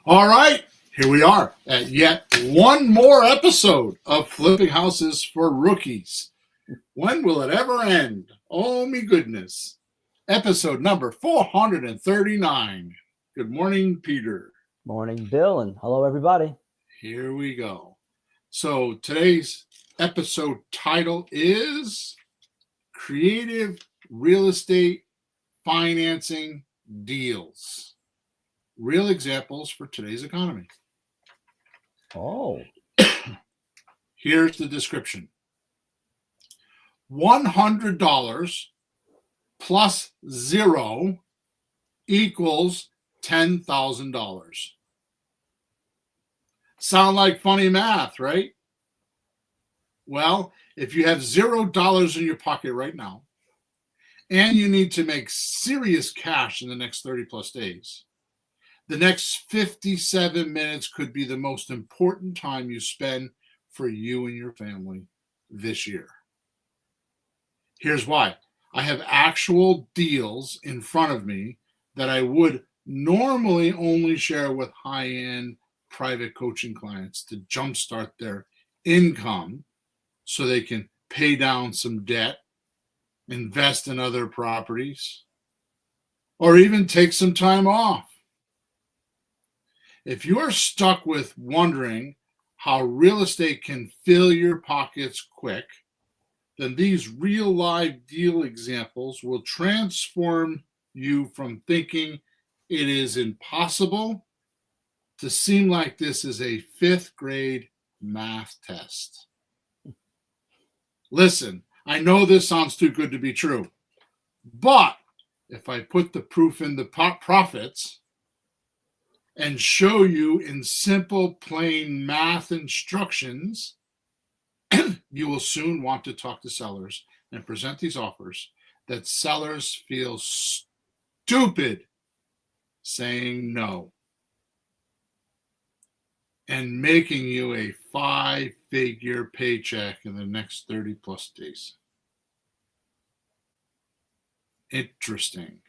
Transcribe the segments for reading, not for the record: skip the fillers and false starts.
All right, here we are at yet one more episode of Flipping Houses for Rookies. When will it ever end? Oh, me goodness. Episode number 439. Good morning, Peter. Morning, Bill, and hello, everybody. Here we go. So today's episode title is Creative Real Estate Financing Deals. Real examples for today's economy. Oh. Here's the description. $100 plus zero equals $10,000. Sound like funny math, right? Well, if you have $0 in your pocket right now, and you need to make serious cash in the next 30 plus days, the next 57 minutes could be the most important time you spend for you and your family this year. Here's why. I have actual deals in front of me that I would normally only share with high-end private coaching clients to jumpstart their income so they can pay down some debt, invest in other properties, or even take some time off. If you are stuck with wondering how real estate can fill your pockets quick, then these real live deal examples will transform you from thinking it is impossible to seem like this is a fifth grade math test. Listen, I know this sounds too good to be true, but if I put the proof in the profits and show you in simple, plain math instructions, you will soon want to talk to sellers and present these offers that sellers feel stupid saying no, and making you a 5-figure paycheck in the next 30 plus days. Interesting.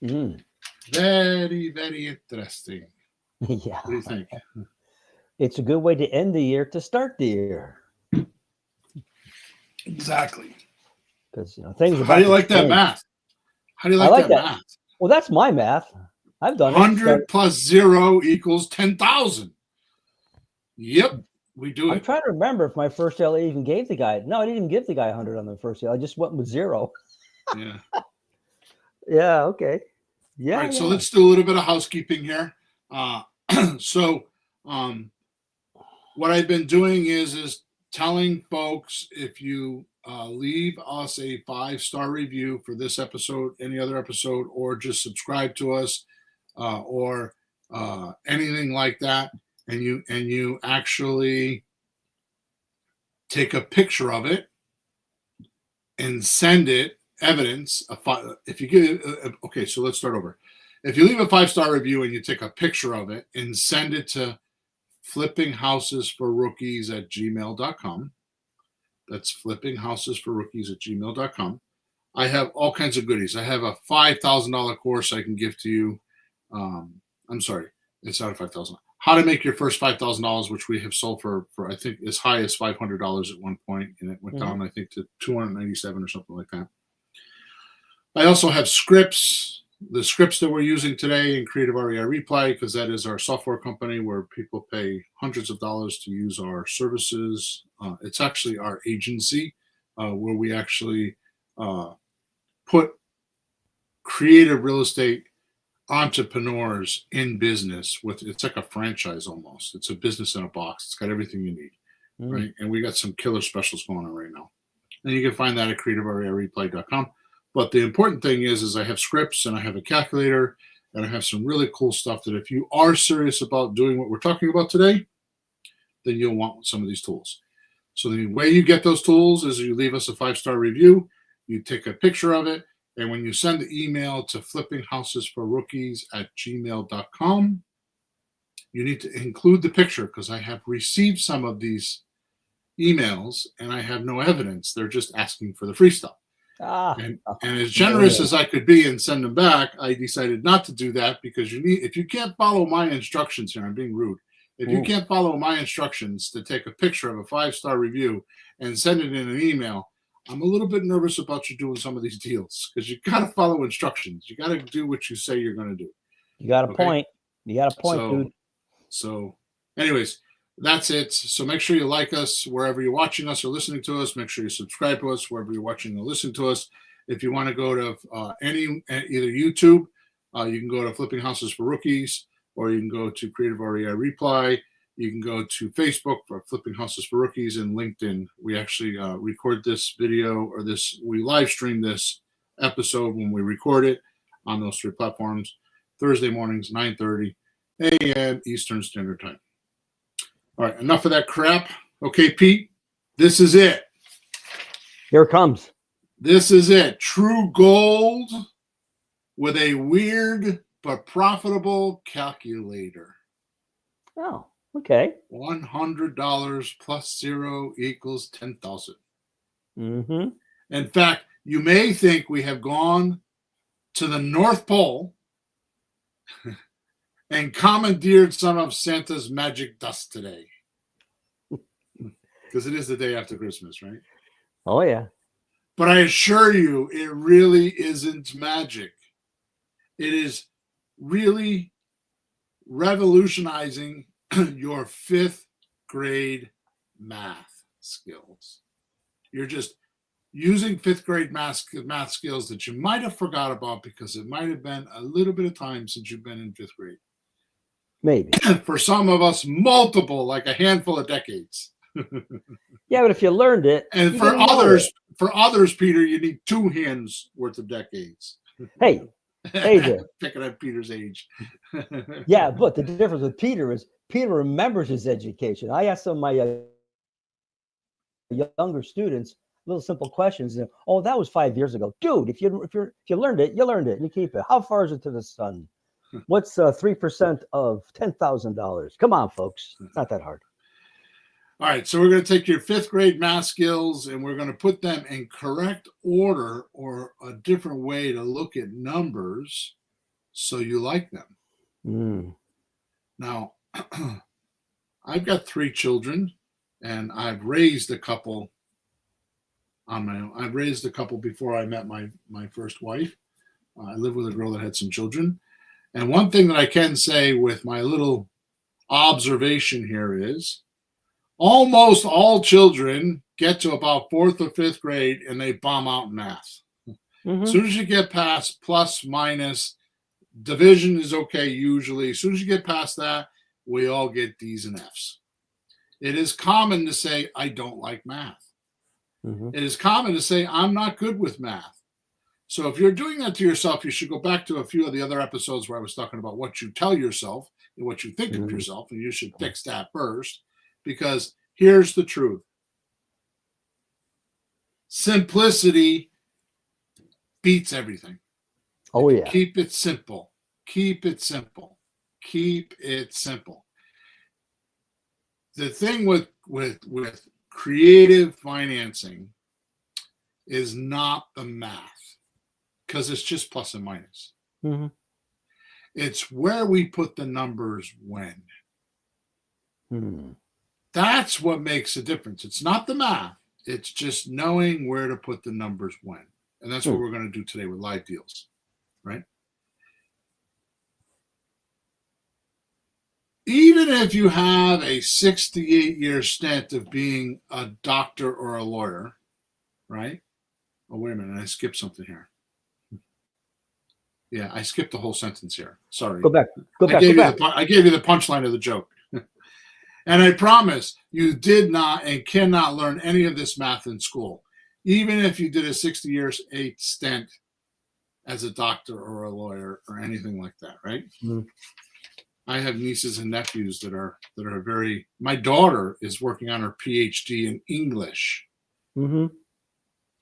Very, very interesting. Yeah. What do you think? It's a good way to end the year to start the year. Exactly. Because things. How do you like that math? How do you like that math? Well, that's my math. I've done 100 plus zero equals 10,000. Yep, we do it. I'm trying to remember if my first sale I even gave the guy. No, I didn't even give the guy 100 on the first sale. I just went with zero. Yeah. Yeah. Okay. Yeah. All right. Yeah. So let's do a little bit of housekeeping here. What I've been doing is telling folks, if you leave us a 5-star review for this episode, any other episode, or just subscribe to us, or anything like that, and you actually take a picture of it and send it evidence. If you give okay, so let's start over. If you leave a 5-star review and you take a picture of it and send it to flippinghousesforrookies@gmail.com. That's flippinghousesforrookies@gmail.com. I have all kinds of goodies. I have a $5,000 course I can give to you. I'm sorry, it's not a $5,000. How to make your first $5,000, which we have sold for I think as high as $500 at one point, and it went down I think to $297 or something like that. I also have scripts. The scripts that we're using today in Creative REI Replay, because that is our software company where people pay hundreds of dollars to use our services. It's actually our agency where we actually put creative real estate entrepreneurs in business with. It's like a franchise almost. It's a business in a box. It's got everything you need, right? And we got some killer specials going on right now. And you can find that at creativereireplay.com. But the important thing is I have scripts and I have a calculator and I have some really cool stuff that if you are serious about doing what we're talking about today, then you'll want some of these tools. So the way you get those tools is you leave us a 5-star review, you take a picture of it, and when you send the email to flippinghousesforrookies@gmail.com, you need to include the picture, because I have received some of these emails and I have no evidence. They're just asking for the free stuff. Ah, And as generous as I could be and send them back, I decided not to do that because if you can't follow my instructions here, I'm being rude. If you can't follow my instructions to take a picture of a 5-star review and send it in an email, I'm a little bit nervous about you doing some of these deals because you got to follow instructions. You got to do what you say you're going to do. You got a point. You got a point, dude. So, anyways, that's it. So make sure you like us wherever you're watching us or listening to us. Make sure you subscribe to us wherever you're watching or listening to us. If you want to go to either YouTube, you can go to Flipping Houses for Rookies, or you can go to Creative REI Reply. You can go to Facebook for Flipping Houses for Rookies and LinkedIn. We actually record this video we live stream this episode when we record it on those 3 platforms. Thursday mornings, 9:30 a.m. Eastern Standard Time. All right, enough of that crap. Okay, Pete, this is it. Here it comes. This is it. True gold with a weird but profitable calculator. Oh, okay. $100 plus 0 equals 10,000. Mm-hmm. In fact, you may think we have gone to the North Pole and commandeered some of Santa's magic dust today. Because it is the day after Christmas, right? Oh, yeah. But I assure you, it really isn't magic. It is really revolutionizing your 5th grade math skills. You're just using 5th grade math skills that you might have forgot about because it might have been a little bit of time since you've been in 5th grade. Maybe. For some of us, multiple, like a handful of decades. Yeah, but if you learned it, and for others, Peter, you need 2 hands worth of decades. Hey there. Picking up Peter's age. Yeah, but the difference with Peter is Peter remembers his education. I asked some of my younger students little simple questions. And, oh, that was 5 years ago, dude. If you learned it, you learned it. You keep it. How far is it to the sun? What's 3% of $10,000? Come on, folks. It's not that hard. All right, so we're going to take your 5th grade math skills and we're going to put them in correct order or a different way to look at numbers so you like them. Now, I've got 3 children and I've raised a couple on my own. I've raised a couple before I met my first wife. I lived with a girl that had some children. And one thing that I can say with my little observation here is almost all children get to about 4th or 5th grade and they bomb out in math. As soon as you get past plus, minus, division is okay usually. As soon as you get past that, we all get D's and F's. It is common to say, I don't like math. It is common to say, I'm not good with math. So if you're doing that to yourself, you should go back to a few of the other episodes where I was talking about what you tell yourself and what you think of yourself, and you should fix that first. Because here's the truth. Simplicity beats everything. Oh, yeah. Keep it simple. Keep it simple. Keep it simple. The thing with creative financing is not the math, because it's just plus and minus. It's where we put the numbers when. That's what makes a difference. It's not the math. It's just knowing where to put the numbers when. And that's what we're going to do today with live deals, right? Even if you have a 68-year stint of being a doctor or a lawyer, right? Oh, wait a minute. I skipped something here. Yeah, I skipped the whole sentence here. Sorry. Go back. I gave you the punchline of the joke. And I promise you did not and cannot learn any of this math in school, even if you did a 60-year stint as a doctor or a lawyer or anything like that, right? I have nieces and nephews that are very. My daughter is working on her PhD in English,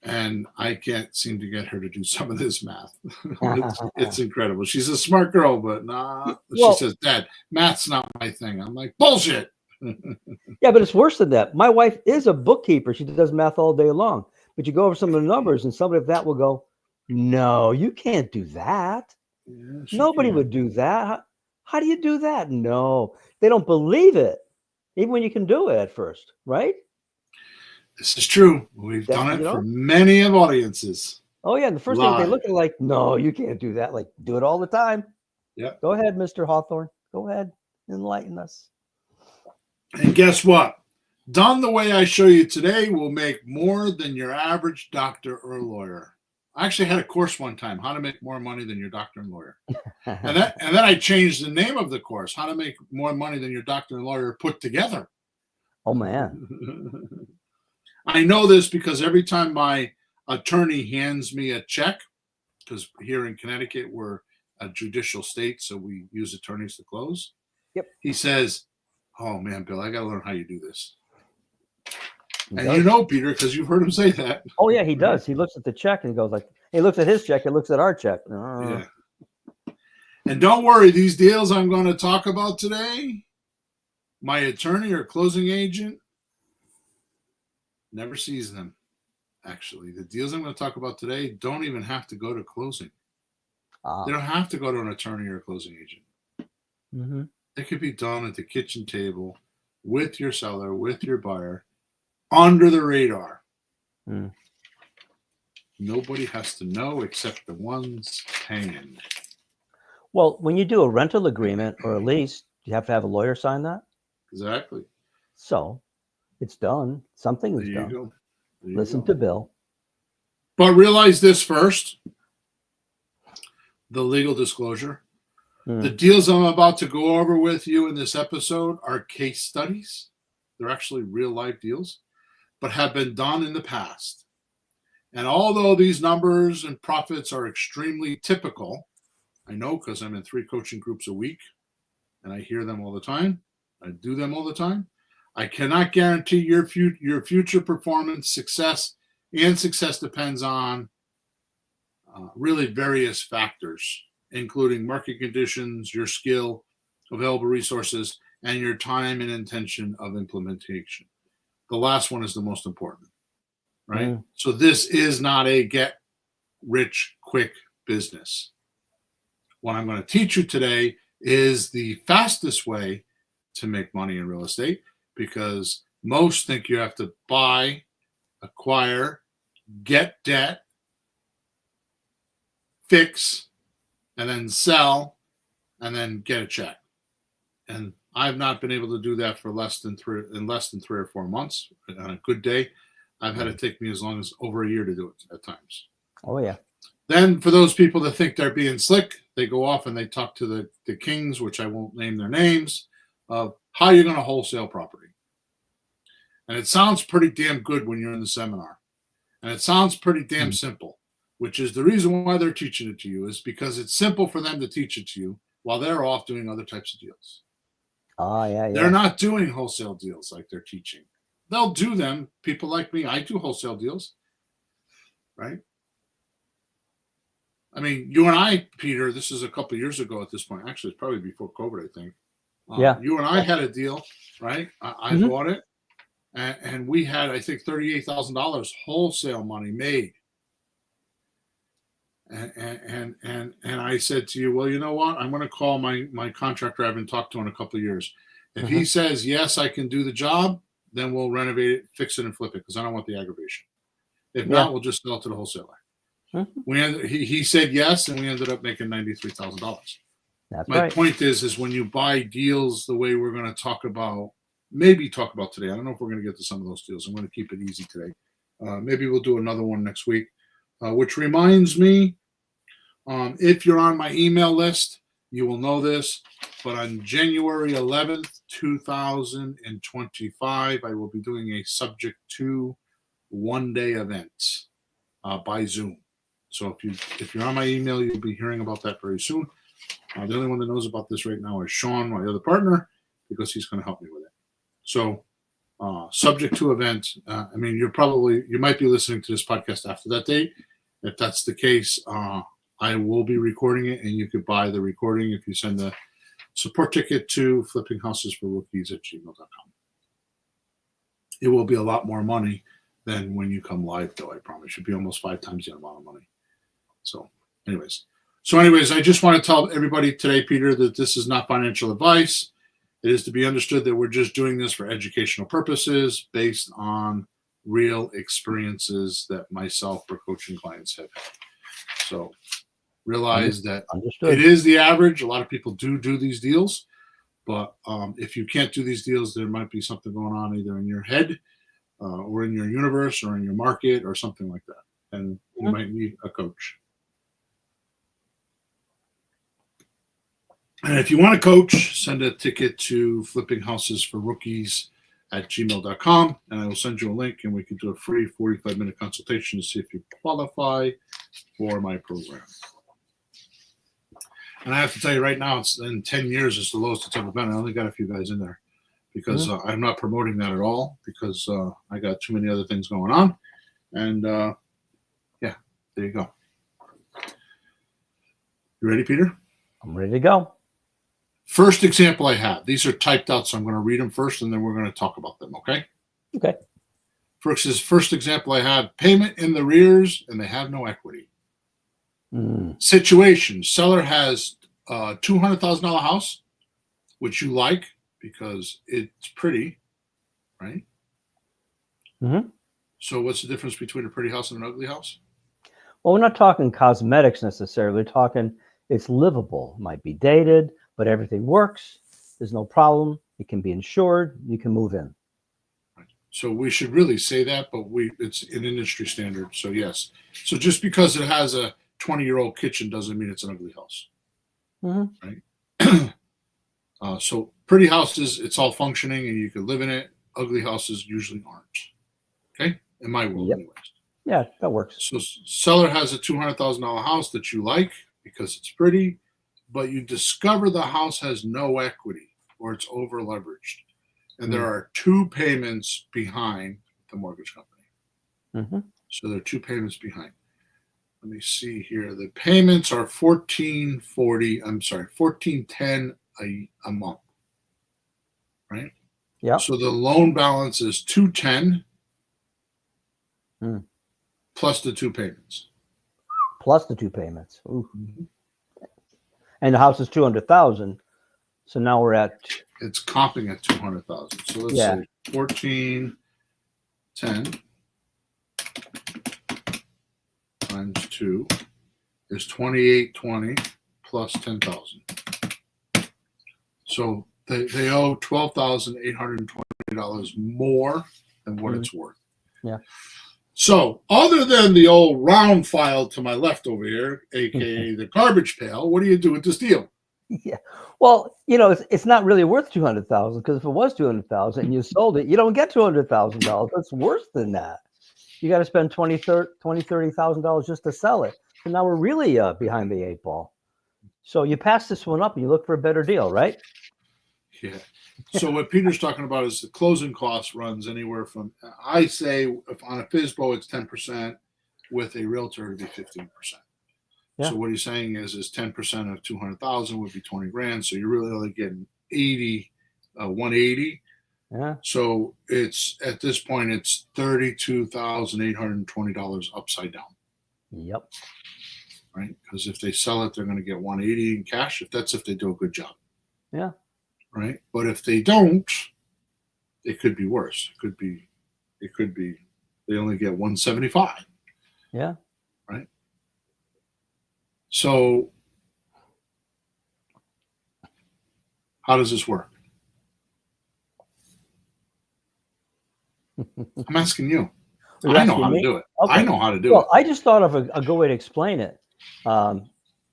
and I can't seem to get her to do some of this math. It's incredible. She's a smart girl, but nah. She says, "Dad, math's not my thing." I'm like, bullshit. Yeah, but it's worse than that. My wife is a bookkeeper. She does math all day long. But you go over some of the numbers, and somebody of that will go, "No, you can't do that. Yes, you Nobody can. would do that. How do you do that?" No, they don't believe it, even when you can do it at first, right? This is true. We've That, done you it for know? many of audiences Oh yeah, and the first thing they live. look at like, "No, you can't do that." Like, do it all the time. Yep. Go ahead, Mr. Hawthorne. Go ahead, enlighten us. And guess what? Done the way I show you today will make more than your average doctor or lawyer. I actually had a course one time, how to make more money than your doctor and lawyer. And then I changed the name of the course, how to make more money than your doctor and lawyer put together. Oh man. I know this because every time my attorney hands me a check, because here in Connecticut we're a judicial state, so we use attorneys to close. Yep. He says, "Oh man, Bill, I got to learn how you do this." He And does. you know, Peter, because you've heard him say that. Oh yeah, he does. He looks at the check and he goes like, he looks at his check, he looks at our check. Yeah. And don't worry, these deals I'm going to talk about today, my attorney or closing agent never sees them. Actually, the deals I'm going to talk about today don't even have to go to closing. They don't have to go to an attorney or a closing agent. Mm-hmm. It could be done at the kitchen table with your seller, with your buyer, under the radar. Mm. Nobody has to know except the ones paying. Well, when you do a rental agreement or a lease, you have to have a lawyer sign that. Exactly. So it's done. Something There is you done. go. There you Listen go. to Bill. But realize this first, the legal disclosure. The deals I'm about to go over with you in this episode are case studies. They're actually real life deals, but have been done in the past. And although these numbers and profits are extremely typical, I know because I'm in 3 coaching groups a week and I hear them all the time. I do them all the time. I cannot guarantee your future performance, success, and success depends on really various factors, including market conditions, your skill, available resources, and your time and intention of implementation. The last one is the most important, right? So this is not a get rich quick business. What I'm going to teach you today is the fastest way to make money in real estate, because most think you have to buy, acquire, get debt, fix, and then sell, and then get a check. And I've not been able to do that for less than 3 or 4 months. On a good day, I've had it take me as long as over a year to do it at times. Oh yeah. Then for those people that think they're being slick, they go off and they talk to the kings, which I won't name their names, of how you're going to wholesale property. And it sounds pretty damn good when you're in the seminar. And it sounds pretty damn simple, which is the reason why they're teaching it to you, is because it's simple for them to teach it to you while they're off doing other types of deals. Oh yeah, yeah. They're not doing wholesale deals like they're teaching. They'll do them. People like me, I do wholesale deals, right? I mean, you and I, Peter, this is a couple of years ago at this point. Actually, it's probably before COVID, I think. Yeah. You and I had a deal, right? I bought it, and we had, I think, $38,000 wholesale money made. And I said to you, well, you know what? I'm going to call my contractor I haven't talked to in a couple of years. If he says, yes, I can do the job, then we'll renovate it, fix it, and flip it, because I don't want the aggravation. If not, we'll just sell it to the wholesaler. He said yes, and we ended up making $93,000. That's My right. point is when you buy deals the way we're going to talk about today. I don't know if we're going to get to some of those deals. I'm going to keep it easy today. Maybe we'll do another one next week. Which reminds me, if you're on my email list, you will know this, but on January 11th, 2025, I will be doing a subject to one-day event by Zoom. So if you're on my email, you'll be hearing about that very soon. The only one that knows about this right now is Sean, my other partner, because he's going to help me with it. So subject to event. I mean, you might be listening to this podcast after that date. If that's the case, I will be recording it, and you could buy the recording if you send the support ticket to flippinghousesforrookies@gmail.com. It will be a lot more money than when you come live, though. I promise. You'll be almost 5 times the amount of money. So, anyways, I just want to tell everybody today, Peter, that this is not financial advice. It is to be understood that we're just doing this for educational purposes based on real experiences that myself or coaching clients have had. So realize that Understood. it is the average. A lot of people do these deals, but if you can't do these deals, there might be something going on either in your head or in your universe or in your market or something like that. And you might need a coach. And if you want a coach, send a ticket to flippinghousesforrookies@gmail.com, and I will send you a link, and we can do a free 45-minute consultation to see if you qualify for my program. And I have to tell you right now, it's in 10 years, it's the lowest it's ever been. I only got a few guys in there because I'm not promoting that at all because I got too many other things going on. And yeah, there you go. You ready, Peter? I'm ready to go. First example I have. These are typed out, so I'm going to read them first, and then we're going to talk about them, okay? Okay. First example I have, payment in the arrears, and they have no equity. Situation, seller has a $200,000 house, which you like because it's pretty, right? So what's the difference between a pretty house and an ugly house? Well, we're not talking cosmetics necessarily. We're talking it's livable. It might be dated, but everything works. There's no problem. It can be insured. You can move in. Right. So we should really say that, but it's an industry standard. So yes. So just because it has a 20-year-old kitchen doesn't mean it's an ugly house. Right? So pretty houses, it's all functioning and you can live in it. Ugly houses usually aren't. Okay? In my world, anyways. Yeah, that works. So seller has a $200,000 house that you like because it's pretty, but you discover the house has no equity or it's over leveraged. And there are 2 payments behind the mortgage company. So there are 2 payments behind. Let me see here. The payments are $1,410 a month. Right? Yeah. So the loan balance is $210 plus the 2 payments. Plus the 2 payments. And the house is $200,000. So now we're at. It's comping at $200,000. So let's say 1410 times 2 is 2820 plus 10,000. So they owe $12,820 more than what it's worth. Yeah. So other than the old round file to my left over here, aka the garbage pail, what do you do with this deal? Yeah. Well, it's not really worth $200,000 because if it was $200,000 and you sold it, you don't get $200,000. It's worse than that. You got to spend $30,000 just to sell it. So now we're really behind the 8 ball. So you pass this one up and you look for a better deal, right? Yeah. So what Peter's talking about is the closing cost runs anywhere from, I say, if on a FSBO it's 10%, with a realtor it'd be 15%. Yeah. So what he's saying is 10% of 200,000 would be 20 grand. So you're really only getting 180. Yeah. So it's at this point it's $32,820 upside down. Yep. Right? Because if they sell it, they're going to get 180 in cash. If they do a good job. Yeah. Right. But if they don't, it could be worse. It could be they only get 175. Yeah. Right. So how does this work? I'm asking you. I know how to do it. Okay. I know how to do it. Well, I just thought of a good way to explain it. A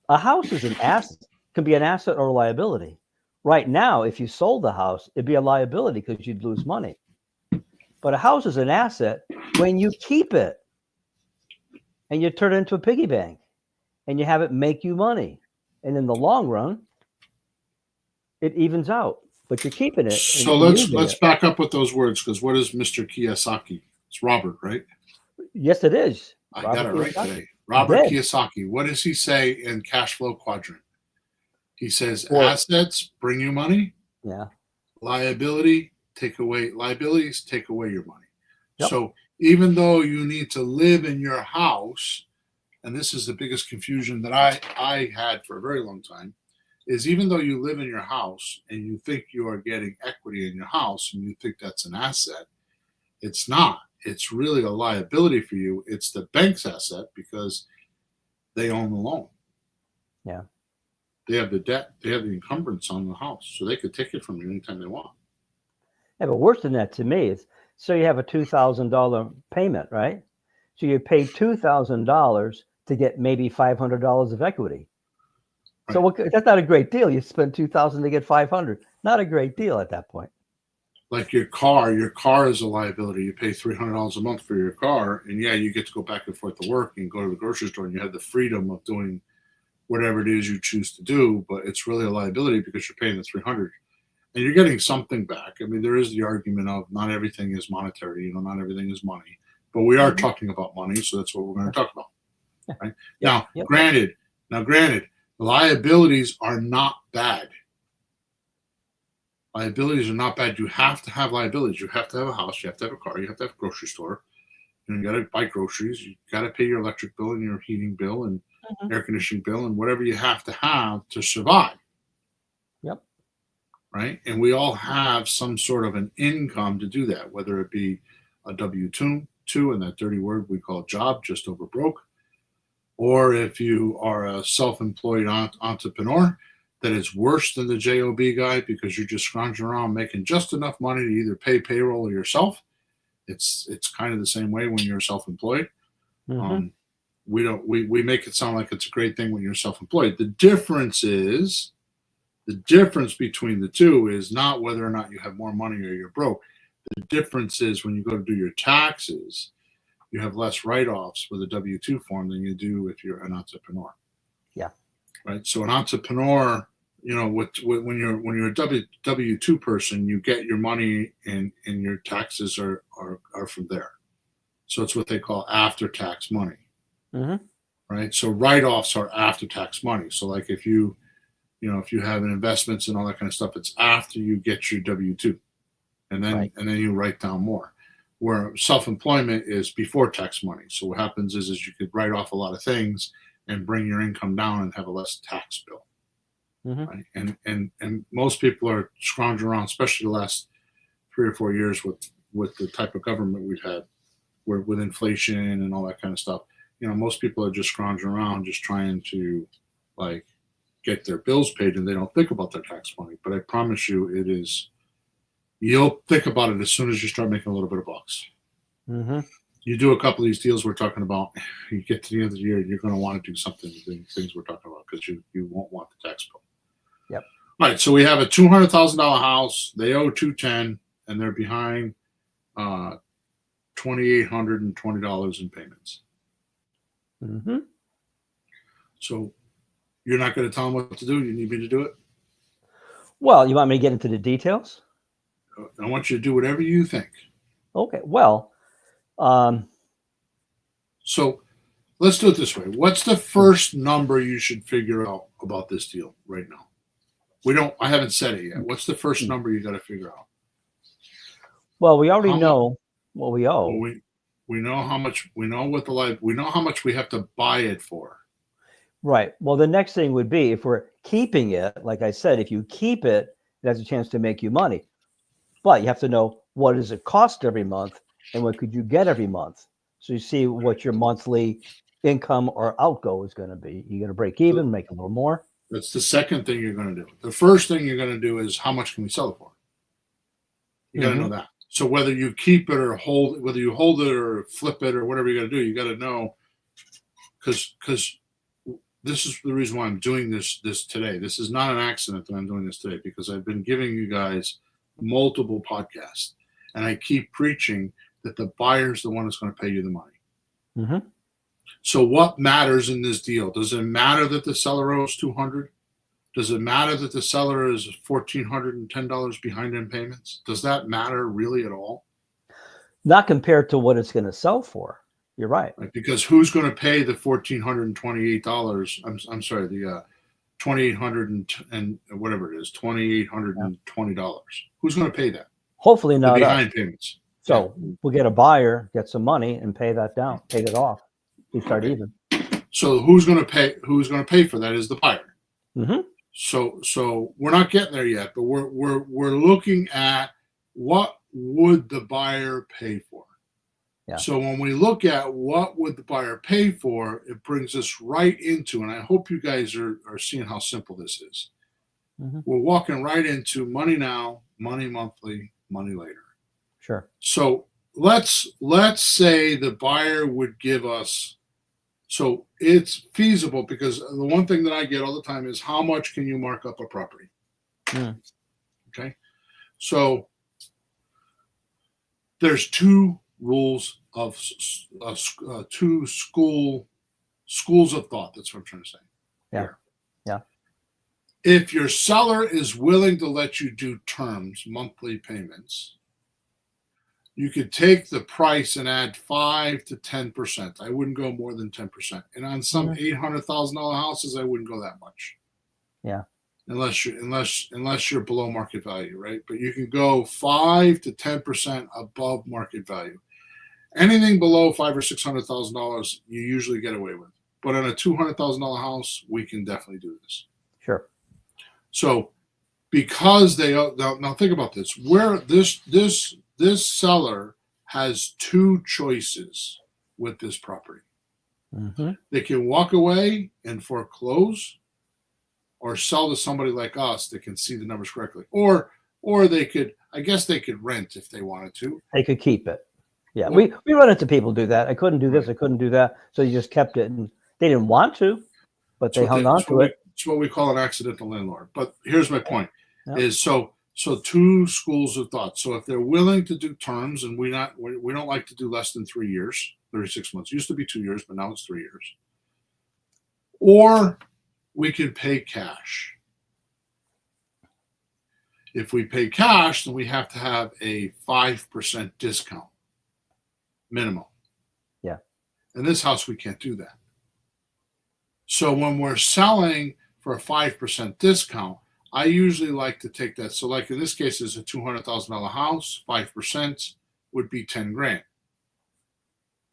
house is an asset, can be an asset or a liability. Right now, if you sold the house, it'd be a liability because you'd lose money. But a house is an asset when you keep it and you turn it into a piggy bank and you have it make you money. And in the long run, it evens out. But you're keeping it. So let's back up with those words, because what is Mr. Kiyosaki? It's Robert, right? Yes, it is. I got it right today. Robert Kiyosaki. What does he say in Cash Flow Quadrant? He says assets bring you money. Yeah. Liabilities take away your money. Yep. So even though you need to live in your house, and this is the biggest confusion that I had for a very long time, is even though you live in your house and you think you are getting equity in your house and you think that's an asset, it's not. It's really a liability for you. It's the bank's asset because they own the loan. Yeah. They have the debt, they have the encumbrance on the house, so they could take it from you anytime they want. Yeah, but worse than that to me is, so you have a $2,000 payment, right? So you pay $2,000 to get maybe $500 of equity. So that's not a great deal. You spend $2,000 to get 500. Not a great deal at that point. Like your car is a liability. You pay $300 a month for your car, and yeah, you get to go back and forth to work and go to the grocery store, and you have the freedom of doing whatever it is you choose to do. But it's really a liability because you're paying the $300, and you're getting something back. I mean, there is the argument of not everything is monetary. Not everything is money, but we are talking about money, so that's what we're going to talk about. Right now, granted, liabilities are not bad. Liabilities are not bad. You have to have liabilities. You have to have a house. You have to have a car. You have to have a grocery store. You got to buy groceries. You got to pay your electric bill and your heating bill and air conditioning bill and whatever you have to survive. Yep. Right. And we all have some sort of an income to do that, whether it be a W-2, and that dirty word we call job, just over broke, or if you are a self-employed entrepreneur, that is worse than the job guy because you're just scrounging around making just enough money to either pay payroll or yourself. It's kind of the same way when you're self-employed. We make it sound like it's a great thing when you're self-employed. The difference between the two is not whether or not you have more money or you're broke. The difference is when you go to do your taxes, you have less write-offs with a W-2 form than you do if you're an entrepreneur. Yeah. Right. So an entrepreneur, when you're a W-2 person, you get your money and your taxes are from there. So it's what they call after-tax money. Right. So write-offs are after-tax money. So like if you have investments and all that kind of stuff, it's after you get your W-2, and then you write down more. Where self-employment is before tax money. So what happens is you could write off a lot of things and bring your income down and have a less tax bill. Right? And most people are scrounging around, especially the last 3 or 4 years with the type of government we've had, where with inflation and all that kind of stuff. Most people are just scrounging around, just trying to get their bills paid, and they don't think about their tax money. But I promise you, you'll think about it as soon as you start making a little bit of bucks. You do a couple of these deals we're talking about, you get to the end of the year, you're going to want to do something with the things we're talking about because you won't want the tax bill. Yep. All right, so we have a $200,000 house. They owe $210,000, and they're behind $2,820 in payments. So you're not going to tell them what to do? You need me to do it? Well, you want me to get into the details? I want you to do whatever you think. Okay. Well, so let's do it this way. What's the first number you should figure out about this deal right now? I haven't said it yet. What's the first number you got to figure out? Well, we already know what we owe. Well, we know how much, we know how much we have to buy it for. Right. Well, the next thing would be if we're keeping it, like I said, if you keep it, it has a chance to make you money. But you have to know what does it cost every month and what could you get every month. So you see what your monthly income or outgo is going to be. You're going to break even, make a little more. That's the second thing you're going to do. The first thing you're going to do is how much can we sell it for? You got to know that. So whether you keep it or hold it, whether you hold it or flip it or whatever you got to do, you got to know, because this is the reason why I'm doing this today. This is not an accident that I'm doing this today, because I've been giving you guys multiple podcasts, and I keep preaching that the buyer's the one that's going to pay you the money. So what matters in this deal? Does it matter that the seller owes $200,000? Does it matter that the seller is $1,410 behind in payments? Does that matter really at all? Not compared to what it's going to sell for. You're right. Because who's going to pay the $1,428? I'm sorry, the $2,800 and whatever it is, $2,820. Who's going to pay that? Hopefully not behind us. payments. So we'll get a buyer, get some money, and pay that down, pay it off. We start even. So who's going to pay? Who's going to pay for that is the buyer. Mm-hmm. So we're not getting there yet, but we're looking at what would the buyer pay for. Yeah. So when we look at what would the buyer pay for, it brings us right into, and I hope you guys are seeing how simple this is. Mm-hmm. We're walking right into money now, money monthly, money later. Sure. So let's say the buyer would give us, so it's feasible, because the one thing that I get all the time is, how much can you mark up a property? Okay. So there's two rules of two schools of thought. That's what I'm trying to say. Yeah. Here. Yeah. If your seller is willing to let you do terms, monthly payments, you could take the price and add 5 to 10%. I wouldn't go more than 10%. And on some $800,000 houses, I wouldn't go that much. Yeah. Unless you're below market value, right? But you can go 5 to 10% above market value. Anything below $500,000 or $600,000, you usually get away with. But on a $200,000 house, we can definitely do this. Sure. So, because now think about this. Where this seller has two choices with this property. Mm-hmm. They can walk away and foreclose, or sell to somebody like us that can see the numbers correctly, or they could, I guess they could rent if they wanted to. They could keep it. Yeah, well, we run into people do that. I couldn't do this, I couldn't do that, so you just kept it, and they didn't want to, but they hung on to it. It's what we call an accidental landlord. But here's my point: is so two schools of thought. So if they're willing to do terms, and we don't like to do less than 3 years, 36 months. It used to be 2 years, but now it's 3 years. Or we can pay cash. If we pay cash, then we have to have a 5% discount minimum. Yeah. In this house, we can't do that. So when we're selling for a 5% discount, I usually like to take that. So like in this case, it's a $200,000 house, 5% would be 10 grand.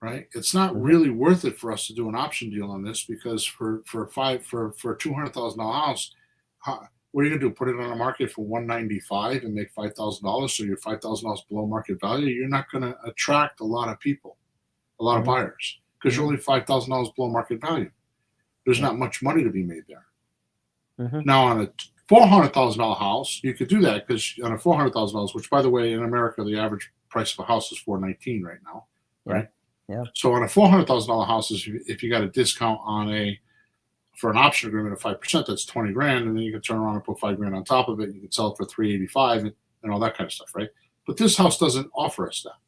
Right? It's not really worth it for us to do an option deal on this, because for a $200,000 house, what are you gonna do? Put it on the market for $195 and make $5,000, so you're $5,000 below market value? You're not gonna attract a lot of people, a lot of buyers, because you're only $5,000 below market value. There's not much money to be made there. Now on a $400,000 house, you could do that, because on a $400,000, which by the way, in America, the average price of a house is $419 right now, right? Yeah. So on a $400,000 house, if you got a discount for an option agreement of 5%, that's 20 grand, and then you can turn around and put 5 grand on top of it. And you can sell it for 385 and all that kind of stuff, right? But this house doesn't offer us that.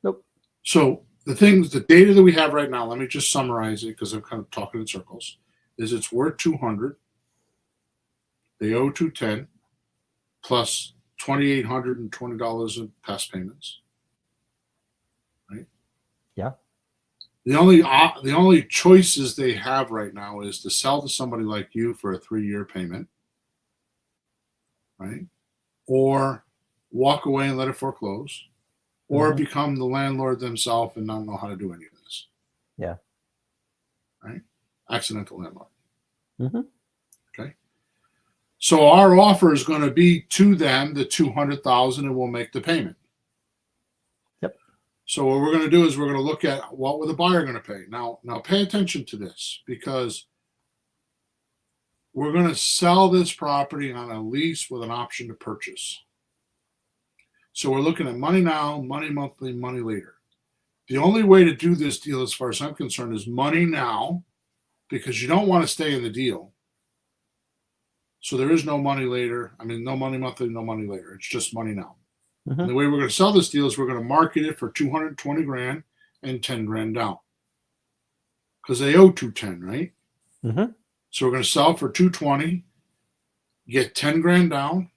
Nope. So the data that we have right now, let me just summarize it, because I'm kind of talking in circles, is it's worth 200. They owe 210 plus $2,820 in past payments. Right? Yeah. The only choices they have right now is to sell to somebody like you for a 3-year payment, right? Or walk away and let it foreclose, or become the landlord themselves and not know how to do any of this. Yeah. Right? Accidental landlord. Mm-hmm. Okay. So our offer is going to be to them the $200,000, and we'll make the payment. Yep. So what we're going to do is we're going to look at what will the buyer going to pay. Now pay attention to this, because we're going to sell this property on a lease with an option to purchase. So we're looking at money now, money monthly, money later. The only way to do this deal, as far as I'm concerned, is money now, because you don't want to stay in the deal. So there is no money later. I mean, no money monthly, no money later. It's just money now. And the way we're going to sell this deal is we're going to market it for 220 grand and 10 grand down, because they owe 210, right? So we're going to sell for 220, get 10 grand down,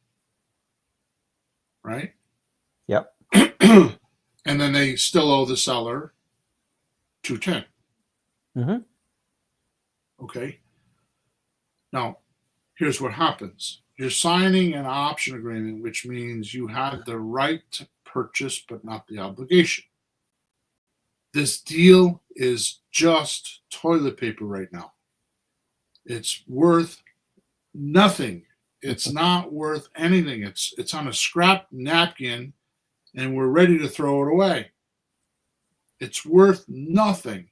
right? Yep. And then they still owe the seller 210. Okay. Now, here's what happens. You're signing an option agreement, which means you have the right to purchase, but not the obligation. This deal is just toilet paper right now. It's worth nothing. It's not worth anything. It's on a scrap napkin, and we're ready to throw it away. It's worth nothing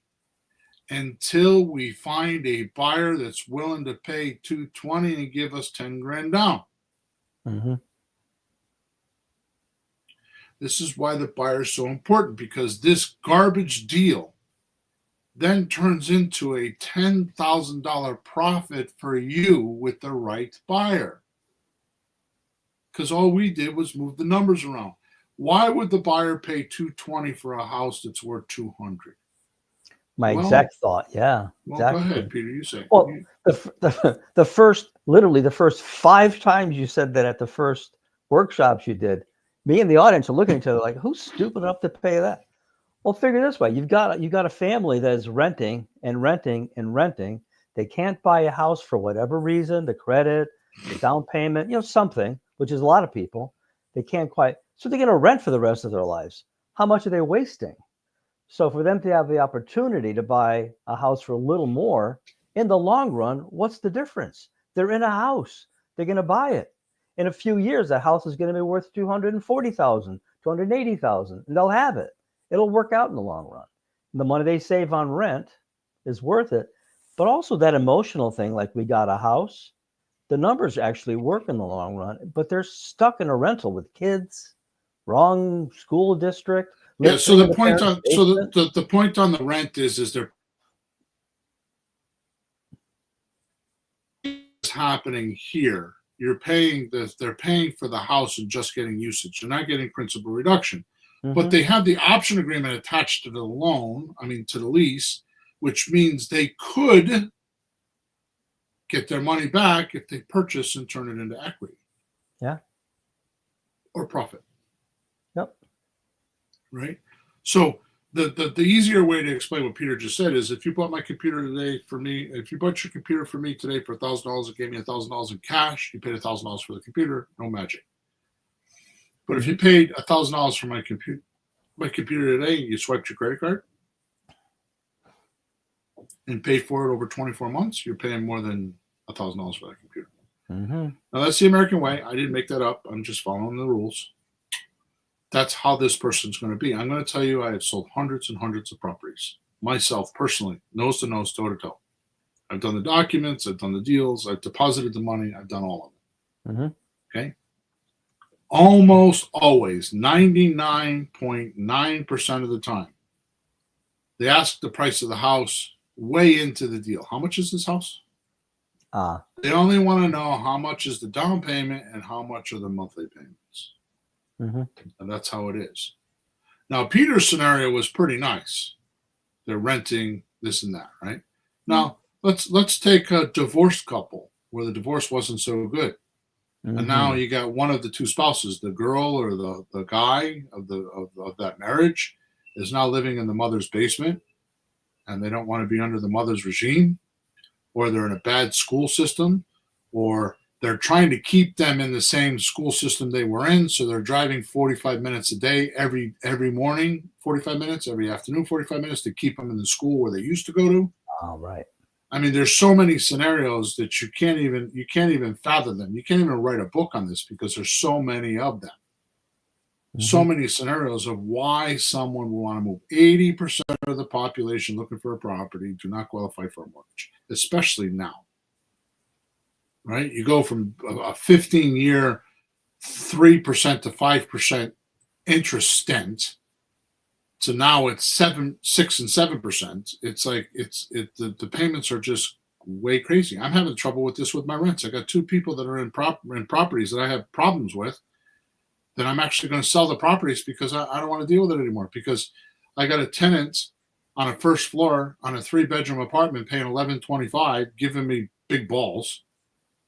until we find a buyer that's willing to pay $220 and give us 10 grand down. Mm-hmm. This is why the buyer is so important, because this garbage deal then turns into a $10,000 profit for you with the right buyer. Because all we did was move the numbers around. Why would the buyer pay $220 for a house that's worth $200? My exact thought. Yeah. Well, exactly. Go ahead, Peter. You say. Well, the first, literally the first 5 times you said that at the first workshops you did, me and the audience are looking at each other like, who's stupid enough to pay that? Well, figure this way: you've got a family that is renting and renting and renting. They can't buy a house for whatever reason, the credit, the down payment, something, which is a lot of people. They can't quite, so they're going to rent for the rest of their lives. How much are they wasting? So for them to have the opportunity to buy a house for a little more, in the long run, what's the difference? They're in a house. They're going to buy it. In a few years, that house is going to be worth $240,000, $280,000, and they'll have it. It'll work out in the long run. The money they save on rent is worth it. But also that emotional thing, like we got a house, the numbers actually work in the long run, but they're stuck in a rental with kids, wrong school district. Yeah. So the point on the point on the rent is there is happening here. You're paying this. They're paying for the house and just getting usage. You're not getting principal reduction. Mm-hmm. But they have the option agreement attached to the loan, to the lease, which means they could get their money back if they purchase and turn it into equity. Yeah. Or profit. Yep. Right? So the easier way to explain what Peter just said is, if you bought my computer today for me, if you bought your computer for me today for $1,000, it gave me $1,000 in cash, you paid $1,000 for the computer, no magic. But if you paid $1,000 for my computer today, you swiped your credit card and paid for it over 24 months, you're paying more than $1,000 for that computer. Mm-hmm. Now, that's the American way. I didn't make that up. I'm just following the rules. That's how this person's going to be. I'm going to tell you, I have sold hundreds and hundreds of properties myself personally, nose to nose, toe to toe. I've done the documents, I've done the deals, I've deposited the money, I've done all of it. Mm-hmm. Okay. Almost always, 99.9% of the time, they ask the price of the house way into the deal. How much is this house? They only want to know how much is the down payment and how much are the monthly payments. Mm-hmm. And that's how it is. Now, Peter's scenario was pretty nice. They're renting this and that, right? Now, let's take a divorced couple where the divorce wasn't so good. Mm-hmm. And now you got one of the two spouses, the girl or the guy of that marriage, is now living in the mother's basement, and they don't want to be under the mother's regime, or they're in a bad school system, or they're trying to keep them in the same school system they were in, so they're driving 45 minutes a day every morning, 45 minutes, every afternoon, 45 minutes to keep them in the school where they used to go to. All right. There's so many scenarios that you can't even fathom them. You can't even write a book on this because there's so many of them. Mm-hmm. So many scenarios of why someone will want to move. 80% of the population looking for a property do not qualify for a mortgage, especially now. Right? You go from a 15-year 3% to 5% interest stint to now it's 6 and 7%. It's like the payments are just way crazy. I'm having trouble with this with my rents. I got 2 people that are in properties that I have problems with, that I'm actually going to sell the properties because I don't want to deal with it anymore, because I got a tenant on a first floor on a 3-bedroom apartment paying $11.25, giving me big balls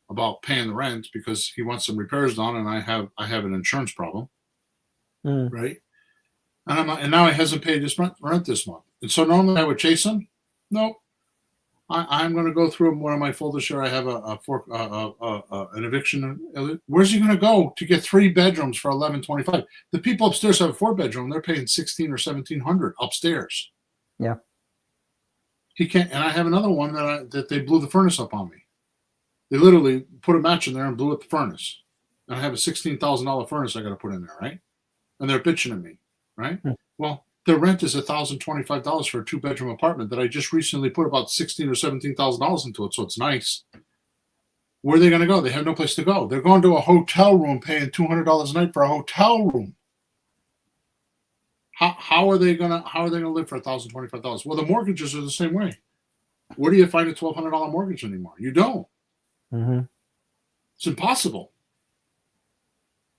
about paying the rent because he wants some repairs done, and I have an insurance problem, right? And now he hasn't paid his rent this month. And so normally I would chase him. Nope. I'm going to go through one of my folders here. I have an eviction. Where's he going to go to get 3 bedrooms for $1,125? The people upstairs have a 4-bedroom. They're paying $1,600 or $1,700 upstairs. Yeah. He can't. And I have another one that they blew the furnace up on me. They literally put a match in there and blew up the furnace. And I have a $16,000 furnace I got to put in there, right? And they're bitching at me, right? Well, their rent is $1,025 for a 2-bedroom apartment that I just recently put about $16,000 or $17,000 into it, so it's nice. Where are they going to go? They have no place to go. They're going to a hotel room, paying $200 a night for a hotel room. How are they going to live for $1,025? Well, the mortgages are the same way. Where do you find a $1,200 mortgage anymore? You don't. Mm-hmm. It's impossible.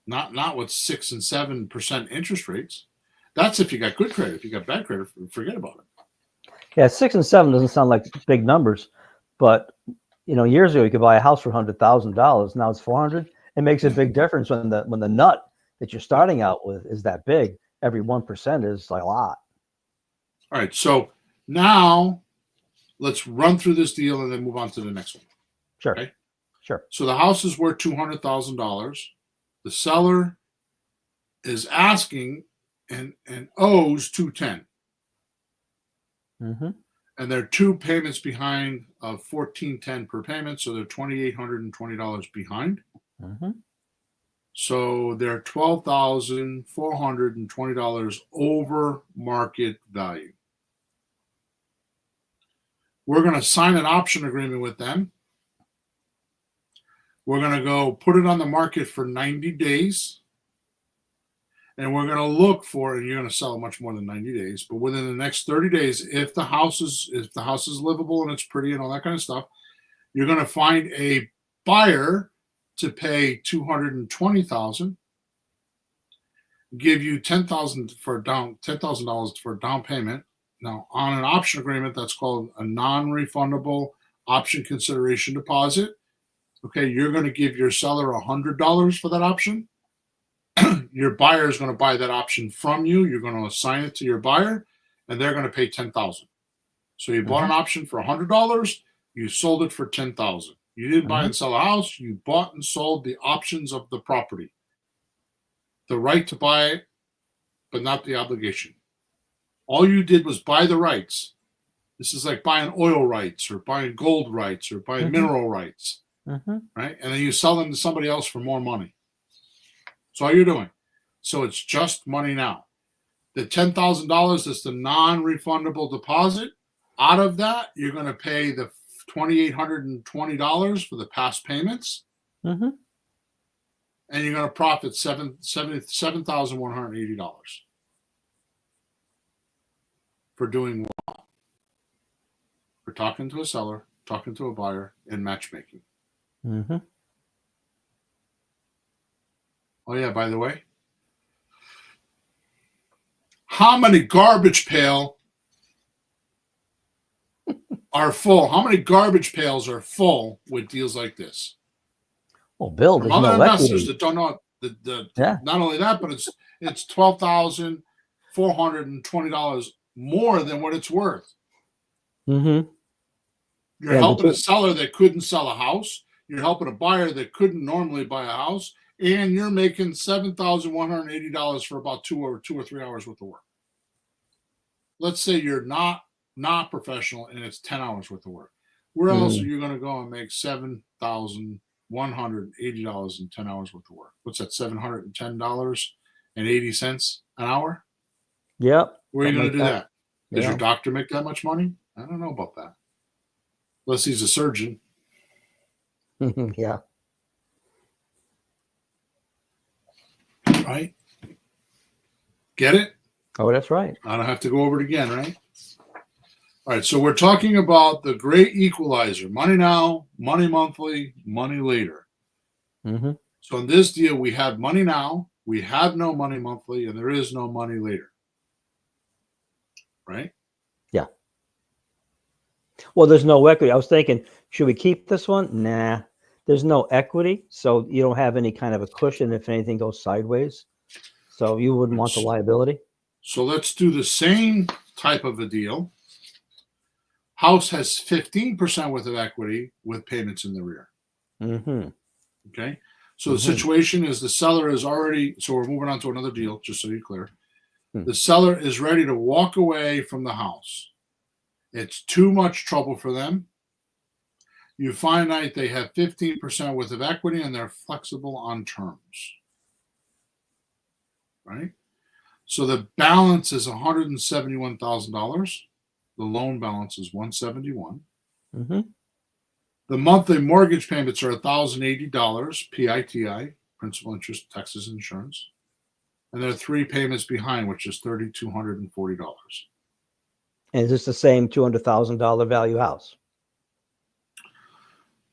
Not with 6 and 7% interest rates. That's if you got good credit. If you got bad credit, forget about it. Yeah, 6 and 7 doesn't sound like big numbers, but years ago you could buy a house for $100,000. Now it's $400,000. It makes a big difference when the nut that you're starting out with is that big. Every 1% is like a lot. All right, so now let's run through this deal and then move on to the next one. Sure. Okay? Sure. So the house is worth $200,000. The seller is asking and owes $210,000. Mm-hmm. And they're 2 payments behind of $1,410 per payment, so they're $2,820 behind. Mm-hmm. So they're $12,420 over market value. We're going to sign an option agreement with them. We're going to go put it on the market for 90 days. And we're going to look for, and you're going to sell it much more than 90 days, but within the next 30 days, if the house is livable and it's pretty and all that kind of stuff, you're going to find a buyer to pay $220,000, give you $10,000 for a down payment. Now, on an option agreement, that's called a non-refundable option consideration deposit. Okay, you're going to give your seller $100 for that option. Your buyer is going to buy that option from you. You're going to assign it to your buyer, and they're going to pay $10,000. So you bought an option for $100. You sold it for $10,000. You didn't buy and sell a house. You bought and sold the options of the property. The right to buy it, but not the obligation. All you did was buy the rights. This is like buying oil rights or buying gold rights or buying mineral rights, right? And then you sell them to somebody else for more money. That's all you're doing. So it's just money now. The $10,000 is the non-refundable deposit. Out of that, you're going to pay the $2,820 for the past payments. And you're going to profit $7,180 for doing what? For talking to a seller, talking to a buyer, and matchmaking. Oh, yeah, by the way, how many garbage pails are full? How many garbage pails are full with deals like this? Well, Bill, From there's other no investors equity. that don't know not only that, but it's $12,420 more than what it's worth. You're helping a seller that couldn't sell a house. You're helping a buyer that couldn't normally buy a house. And you're making $7,180 for about 2 or 3 hours worth of work. Let's say you're not professional and it's 10 hours worth of work. Where else are you going to go and make $7,180 in 10 hours worth of work? What's that? $710.80 an hour? Yep. Where are you going to do that? Does your doctor make that much money? I don't know about that. Unless he's a surgeon. Yeah. Right? Get it? Oh, that's right. I don't have to go over it again, right? All right, so we're talking about the great equalizer. Money now, money monthly, money later. So in this deal, we have money now, we have no money monthly, and there is no money later. Right? Yeah. Well, there's no equity. I was thinking, should we keep this one? Nah. There's no equity, so you don't have any kind of a cushion if anything goes sideways. So you wouldn't want the liability. So let's do the same type of a deal. House has 15% worth of equity with payments in the rear. Mm-hmm. Okay. So the situation is the seller is already, so we're moving on to another deal, just so you're clear. The seller is ready to walk away from the house. It's too much trouble for them. You find out they have 15% worth of equity and they're flexible on terms. Right? So the balance is $171,000. The loan balance is $171,000. Mm-hmm. The monthly mortgage payments are $1,080, PITI, principal, interest, taxes, and insurance. And there are 3 payments behind, which is $3,240. And is this the same $200,000 value house?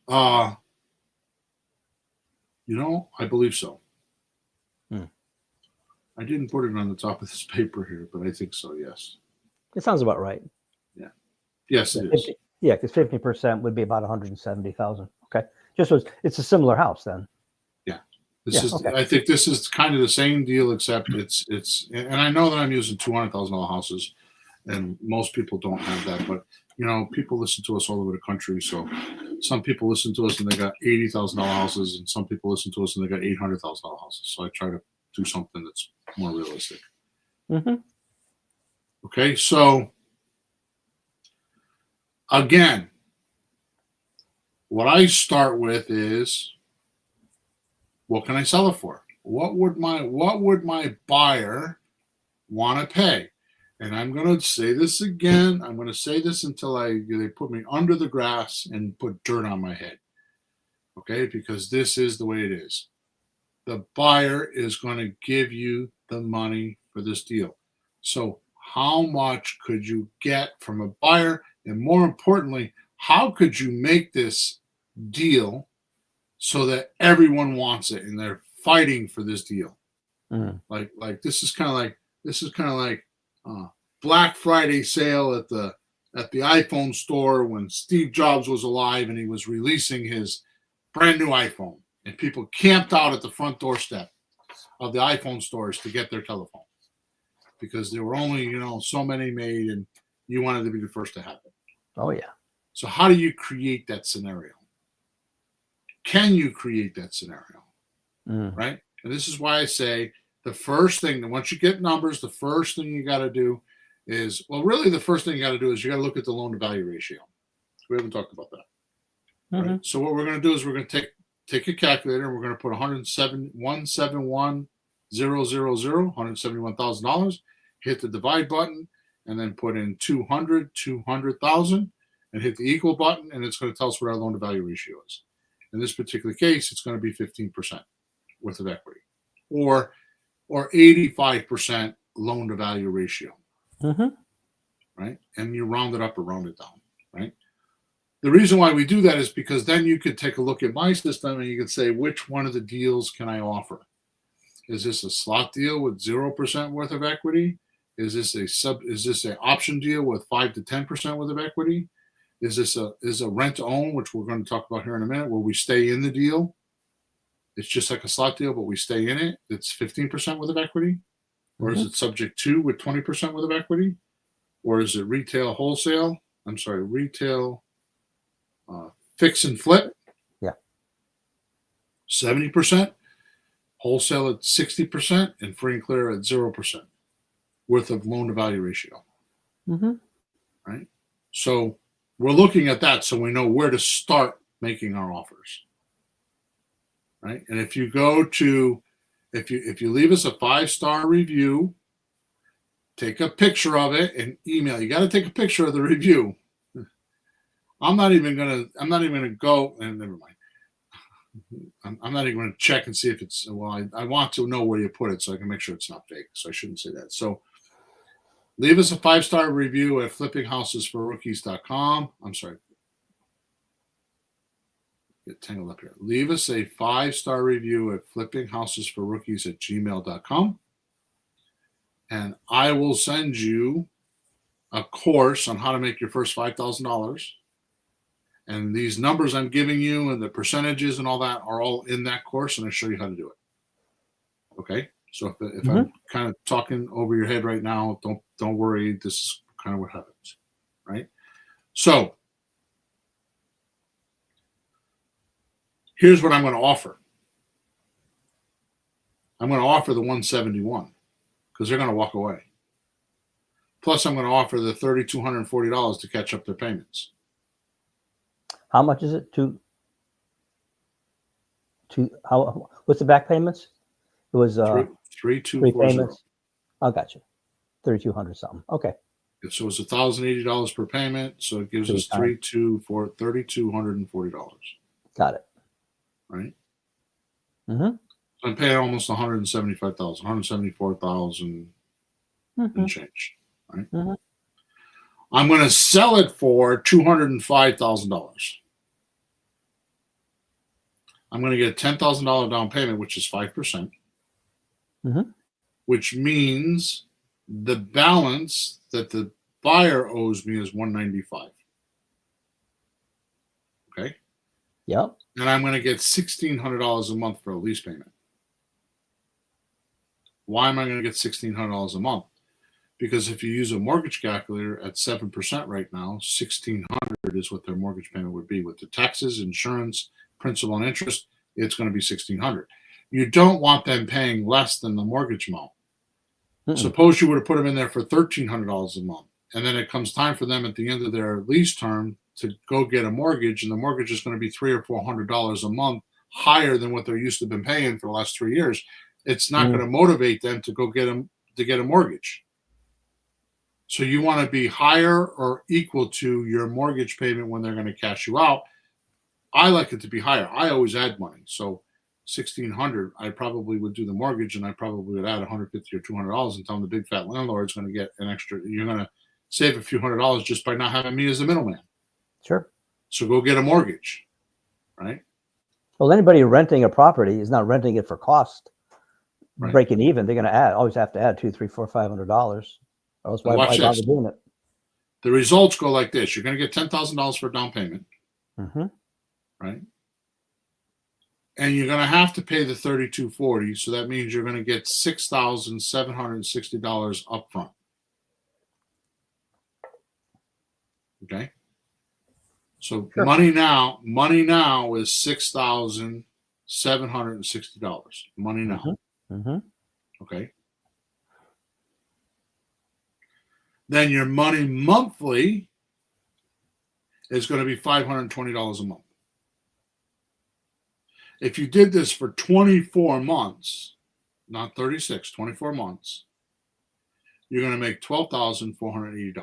I believe so. Hmm. I didn't put it on the top of this paper here, but I think so, yes. It sounds about right. Yeah. Yes, it is. Yeah, because 50% would be about 170,000. Okay. It's a similar house then. Yeah. Okay. I think this is kind of the same deal, except it's and I know that I'm using $200,000 houses, and most people don't have that, but people listen to us all over the country. So some people listen to us and they got $80,000 houses, and some people listen to us and they got $800,000 houses. So I try to do something that's more realistic. Mm-hmm. Okay, so again, what I start with is, what can I sell it for? What would my buyer want to pay? And I'm going to say this again. I'm going to say this until they put me under the grass and put dirt on my head. Okay, because this is the way it is. The buyer is going to give you the money for this deal. So how much could you get from a buyer? And more importantly, how could you make this deal so that everyone wants it and they're fighting for this deal? Like this is kind of like Black Friday sale at the iPhone store when Steve Jobs was alive and he was releasing his brand new iPhone, and people camped out at the front doorstep of the iPhone stores to get their telephone because there were only so many made, and you wanted to be the first to have it. Oh yeah. So how do you create that scenario? Can you create that scenario? Right? And this is why I say the first thing, once you get numbers, the first thing you got to do is, really the first thing you got to do is you got to look at the loan to value ratio. We haven't talked about that. Right? So what we're going to do is we're going to take a calculator and we're going to put $171,000, hit the divide button, and then put in 200,000, and hit the equal button, and it's going to tell us what our loan to value ratio is. In this particular case, it's going to be 15% worth of equity, or 85% loan to value ratio. Right? And you round it up or round it down. Right? The reason why we do that is because then you could take a look at my system and you could say, which one of the deals can I offer? Is this a slot deal with 0% worth of equity? Is this an option deal with 5 to 10% worth of equity? Is this a rent to own, which we're going to talk about here in a minute, where we stay in the deal? It's just like a slot deal, but we stay in it. It's 15% worth of equity. Or is it subject to with 20% worth of equity? Or is it retail fix and flip? Yeah. 70%, wholesale at 60%, and free and clear at 0% worth of loan to value ratio. Right? So we're looking at that so we know where to start making our offers. Right? And if you leave us a 5-star review, take a picture of it and email. You got to take a picture of the review. I'm not even gonna go, and never mind. I'm not even gonna check and see if it's, I want to know where you put it so I can make sure it's not fake. So I shouldn't say that. So leave us a 5-star review at flippinghousesforrookies.com. I'm sorry. Get tangled up here. Leave us a 5-star review at flippinghousesforrookies@gmail.com. And I will send you a course on how to make your first $5,000. And these numbers I'm giving you and the percentages and all that are all in that course, and I show you how to do it. Okay? So if I'm kind of talking over your head right now, don't worry. This is kind of what happens, right? So here's what I'm going to offer. I'm going to offer the 171 because they're going to walk away. Plus, I'm going to offer the $3,240 to catch up their payments. How much is it? What's the back payments? It was three three payments. Oh, gotcha. 3,200 something. Okay. So it's $1,080 per payment. So it gives us $3,240. Got it. Right. Mm-hmm. So I'm paying almost $175,000, $174,000 and change. Right. Mm-hmm. I'm going to sell it for $205,000. I'm going to get a $10,000 down payment, which is 5%, which means the balance that the buyer owes me is $195. Okay. Yep. And I'm going to get $1,600 a month for a lease payment. Why am I going to get $1,600 a month? Because if you use a mortgage calculator at 7% right now, $1,600 is what their mortgage payment would be. With the taxes, insurance, principal, and interest, it's going to be $1,600. You don't want them paying less than the mortgage amount. Suppose you would have put them in there for $1,300 a month, and then it comes time for them at the end of their lease term to go get a mortgage, and the mortgage is going to be $300 or $400 a month higher than what they're used to been paying for the last 3 years. It's not going to motivate them to go get them to get a mortgage. So you want to be higher or equal to your mortgage payment when they're going to cash you out. I like it to be higher. I always add money. So $1,600, I probably would do the mortgage, and I probably would add $150 or $200 and tell them the big fat landlord's going to get an extra. You're going to save a few $100 just by not having me as a middleman. Sure. So go get a mortgage, right? Well, anybody renting a property is not renting it for cost. Right. Breaking even, they're going to always have to add $200, $300, $400, or else why bother doing it? The results go like this: you're going to get $10,000 for a down payment, right? And you're going to have to pay the $3,240, so that means you're going to get $6,760 upfront. Okay. So sure. money now is $6,760. Money now. Okay. Then your money monthly is going to be $520 a month. If you did this for 24 months, not 36, 24 months, you're going to make $12,480.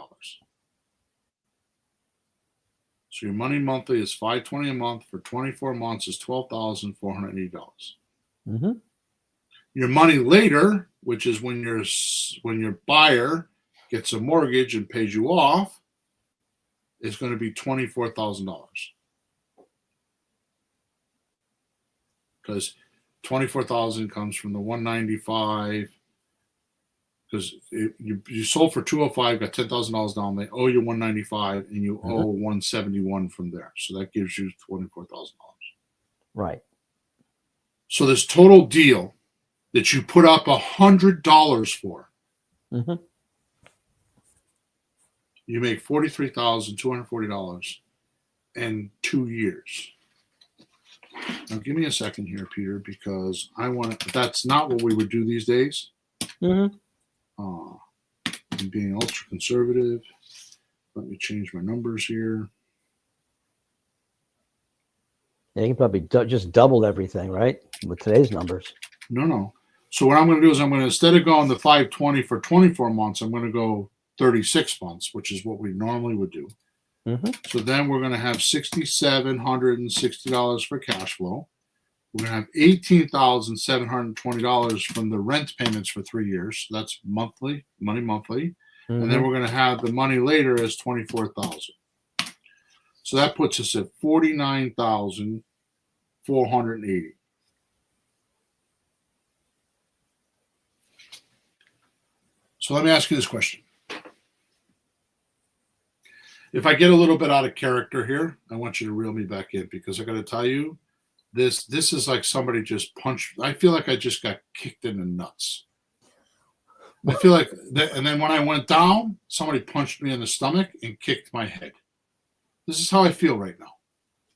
So your money monthly is $520 a month. For 24 months is $12,480. Your money later, which is when your buyer gets a mortgage and pays you off, is going to be $24,000. Because $24,000 comes from the $195. Because you sold for $205, got $10,000 down. They owe you $195, and you owe $171 from there. So that gives you $24,000. Right. So this total deal that you put up $100 for, you make $43,240 in 2 years. Now, give me a second here, Peter, because that's not what we would do these days. I'm being ultra conservative. Let me change my numbers here. Yeah, you can probably just double everything, right? With today's numbers. No. So what I'm going to do is instead of going the 520 for 24 months, I'm going to go 36 months, which is what we normally would do. So then we're going to have $6,760 for cash flow. We're going to have $18,720 from the rent payments for 3 years. So that's money monthly. And then we're going to have the money later as $24,000. So that puts us at $49,480. So let me ask you this question. If I get a little bit out of character here, I want you to reel me back in, because I got to tell you, this is like somebody just punched. I feel like I just got kicked in the nuts. I feel like that, and then when I went down, somebody punched me in the stomach and kicked my head. This is how I feel right now.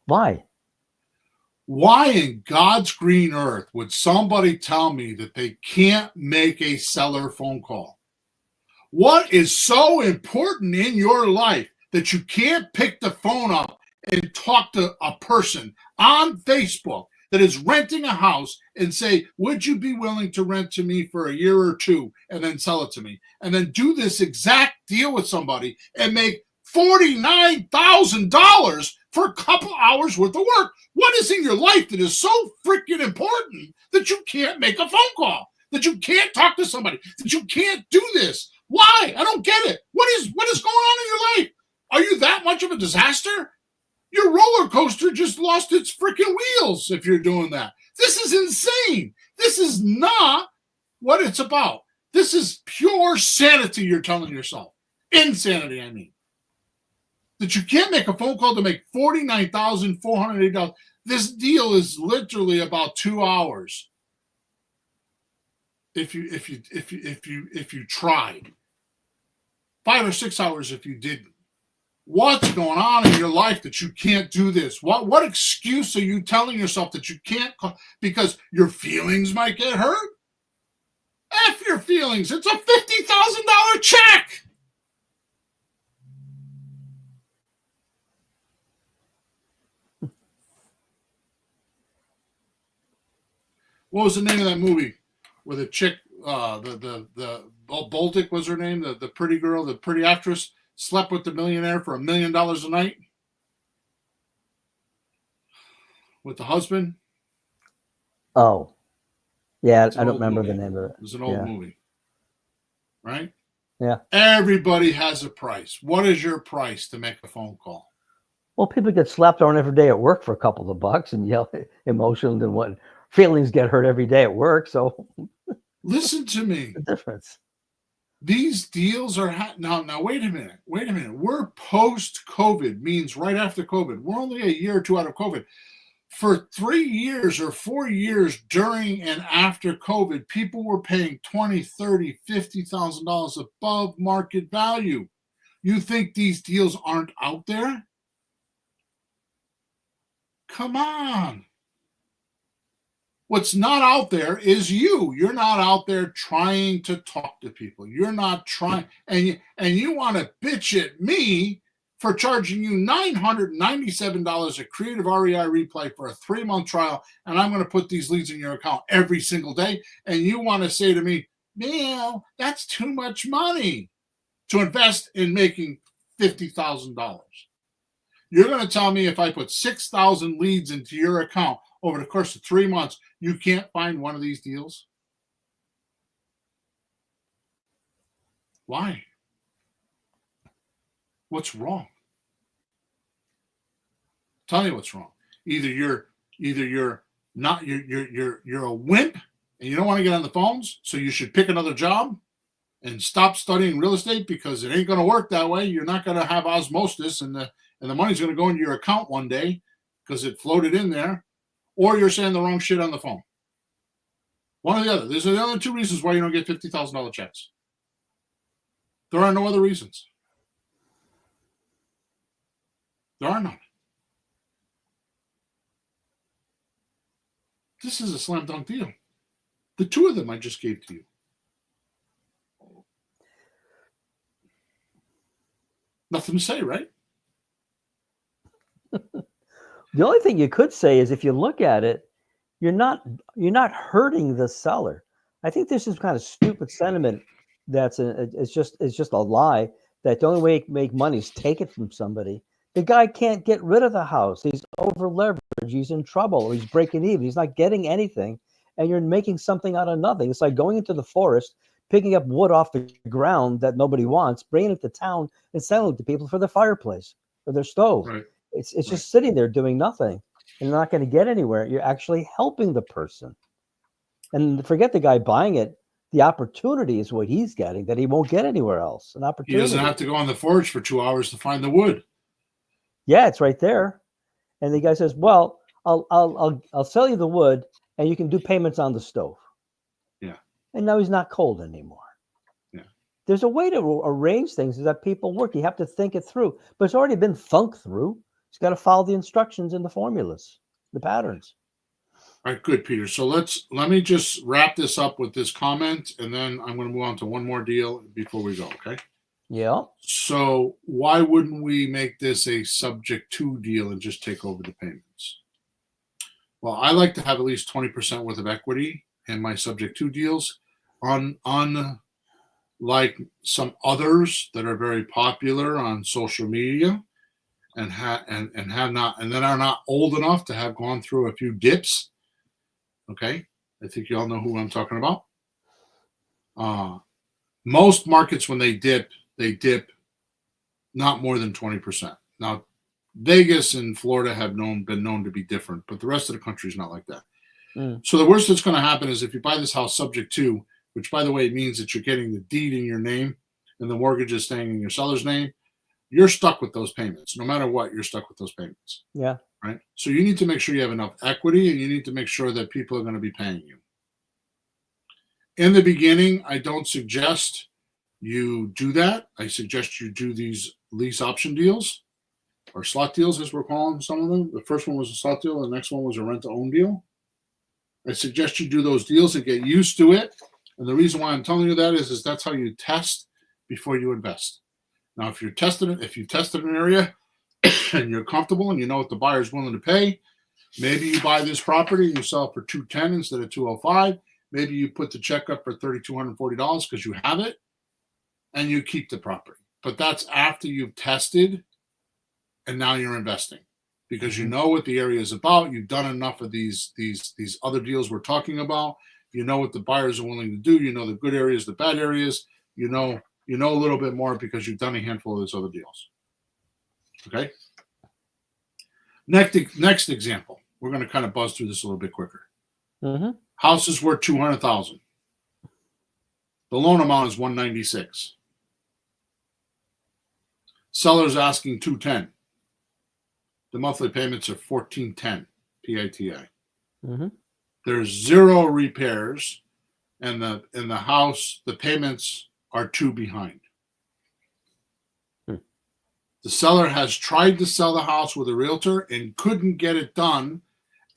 Why? Why in God's green earth would somebody tell me that they can't make a seller phone call? What is so important in your life that you can't pick the phone up and talk to a person on Facebook that is renting a house and say, would you be willing to rent to me for a year or two and then sell it to me? And then do this exact deal with somebody and make $49,000 for a couple hours worth of work. What is in your life that is so freaking important that you can't make a phone call, that you can't talk to somebody, that you can't do this? Why? I don't get it. What is going on in your life? Are you that much of a disaster? Your roller coaster just lost its freaking wheels if you're doing that. This is insane. This is not what it's about. This is pure sanity you're telling yourself. Insanity, I mean. That you can't make a phone call to make $49,480. This deal is literally about 2 hours. If you tried. 5 or 6 hours if you didn't. What's going on in your life that you can't do this? What excuse are you telling yourself that you can't call because your feelings might get hurt? F your feelings. It's a $50,000 check. What was the name of that movie where the chick, the Baltic was her name, the pretty girl, the pretty actress, slept with the millionaire for $1 million a night with the husband? Oh, yeah, I don't remember the name of it. It was an old movie, right? Yeah. Everybody has a price. What is your price to make a phone call? Well, people get slapped on every day at work for a couple of bucks and yell emotional and what feelings get hurt every day at work. So listen to me. The difference. These deals are now. Wait a minute. We're post-COVID, means right after COVID. We're only a year or two out of COVID. For 3 years or 4 years during and after COVID, people were paying $20,000, $30,000, $50,000 above market value. You think these deals aren't out there? Come on. What's not out there is you. You're not out there trying to talk to people. You're not trying, and you want to bitch at me for charging you $997 a Creative REI replay for a 3-month trial, and I'm going to put these leads in your account every single day, and you want to say to me, man, that's too much money to invest in making $50,000. You're going to tell me if I put 6,000 leads into your account over the course of 3 months, you can't find one of these deals? Why? What's wrong? Tell me what's wrong. Either you're a wimp and you don't want to get on the phones, so you should pick another job and stop studying real estate because it ain't going to work that way. You're not going to have osmosis, and the money's going to go into your account one day because it floated in there. Or you're saying the wrong shit on the phone. One or the other. These are the other 2 reasons why you don't get $50,000 checks. There are no other reasons. There are none. This is a slam dunk deal. The 2 of them I just gave to you. Nothing to say, right? The only thing you could say is if you look at it, you're not hurting the seller. I think this is kind of stupid sentiment. It's just a lie that the only way to make money is take it from somebody. The guy can't get rid of the house. He's over leveraged. He's in trouble. Or he's breaking even. He's not getting anything, and you're making something out of nothing. It's like going into the forest, picking up wood off the ground that nobody wants, bringing it to town, and selling it to people for their fireplace or their stove. Right. It's just sitting there doing nothing and not going to get anywhere. You're actually helping the person. And forget the guy buying it. The opportunity is what he's getting that he won't get anywhere else. An opportunity. He doesn't have to go on the forge for 2 hours to find the wood. Yeah, it's right there. And the guy says, well, I'll sell you the wood and you can do payments on the stove. Yeah. And now he's not cold anymore. Yeah. there's a way to arrange things that people work. You have to think it through, but it's already been thunk through. It's got to follow the instructions and the formulas, the patterns. All right, good, Peter. So let me just wrap this up with this comment, and then I'm going to move on to one more deal before we go. Okay. Yeah. So why wouldn't we make this a subject to deal and just take over the payments? Well, I like to have at least 20% worth of equity in my subject to deals. Unlike some others that are very popular on social media and have not, and then are not old enough to have gone through a few dips. Okay, I think you all know who I'm talking about. Most markets, when they dip not more than 20%. Now, Vegas and Florida have been known to be different, but the rest of the country is not like that. So the worst that's going to happen is if you buy this house subject to, which by the way means that you're getting the deed in your name and the mortgage is staying in your seller's name, you're stuck with those payments. No matter what, you're stuck with those payments. Yeah. Right. So you need to make sure you have enough equity, and you need to make sure that people are going to be paying you. In the beginning, I don't suggest you do that. I suggest you do these lease option deals or slot deals, as we're calling some of them. The first one was a slot deal. The next one was a rent-to-own deal. I suggest you do those deals and get used to it. And the reason why I'm telling you that is that's how you test before you invest. Now, if you tested an area and you're comfortable and you know what the buyer is willing to pay, maybe you buy this property and you sell it for $210 instead of $205. Maybe you put the check up for $3,240 because you have it, and you keep the property. But that's after you've tested, and now you're investing because you know what the area is about. You've done enough of these other deals we're talking about. You know what the buyers are willing to do. You know the good areas, the bad areas. You know a little bit more because you've done a handful of those other deals. Okay. Next example. We're going to kind of buzz through this a little bit quicker. House is worth $200,000. The loan amount is $196,000. Seller's asking $210,000. The monthly payments are $1,410 PITI. There's 0 repairs, and the house, the payments are 2 behind. The seller has tried to sell the house with a realtor and couldn't get it done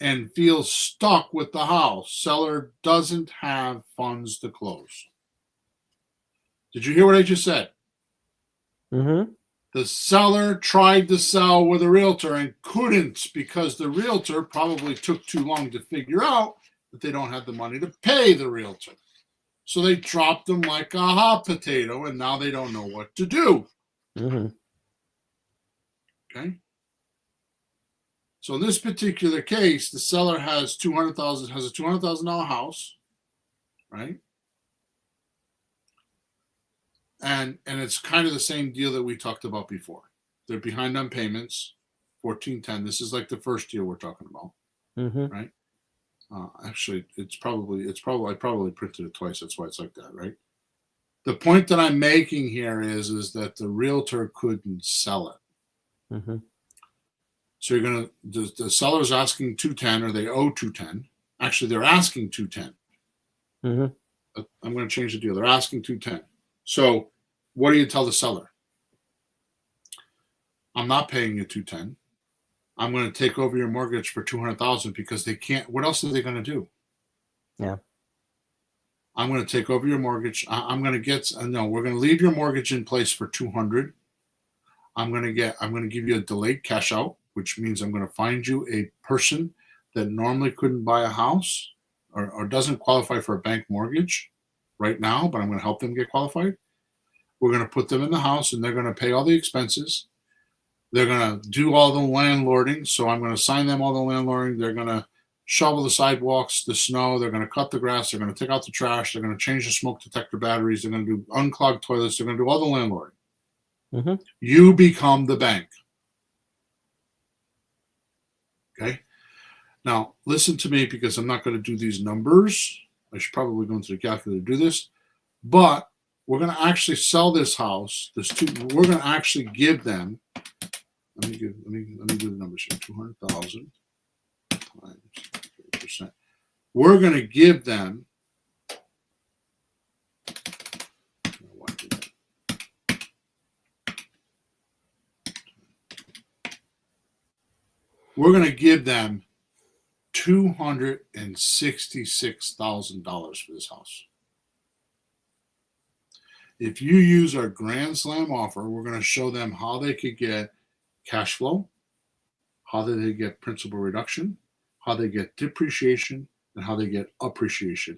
and feels stuck with the house. Seller doesn't have funds to close. Did you hear what I just said? The seller tried to sell with a realtor and couldn't because the realtor probably took too long to figure out that they don't have the money to pay the realtor. So they dropped them like a hot potato, and now they don't know what to do. Okay. So in this particular case, the seller has a $200,000 house, right? And it's kind of the same deal that we talked about before. They're behind on payments, $1,410. This is like the first deal we're talking about, right? Actually, I probably printed it twice. That's why it's like that, right? The point that I'm making here is that the realtor couldn't sell it. So the seller's asking $210, or they owe $210. Actually, they're asking $210. I'm going to change the deal. They're asking $210. So what do you tell the seller? I'm not paying you $210. I'm going to take over your mortgage for $200,000 because they can't. What else are they going to do? Yeah. I'm going to take over your mortgage. We're going to leave your mortgage in place for $200. I'm going to give you a delayed cash out, which means I'm going to find you a person that normally couldn't buy a house or doesn't qualify for a bank mortgage right now, but I'm going to help them get qualified. We're going to put them in the house, and they're going to pay all the expenses. They're going to do all the landlording. So I'm going to assign them all the landlording. They're going to shovel the sidewalks, the snow. They're going to cut the grass. They're going to take out the trash. They're going to change the smoke detector batteries. They're going to do unclog toilets. They're going to do all the landlording. You become the bank. Okay. Now, listen to me, because I'm not going to do these numbers. I should probably go into the calculator to do this. But we're going to actually sell this house. We're going to actually give them. Let me do the numbers here. 200,000 times 30%. We're going to give them. we're going to give them $266,000 for this house. If you use our Grand Slam offer, we're going to show them how they could get cash flow, how they get principal reduction, how they get depreciation, and how they get appreciation.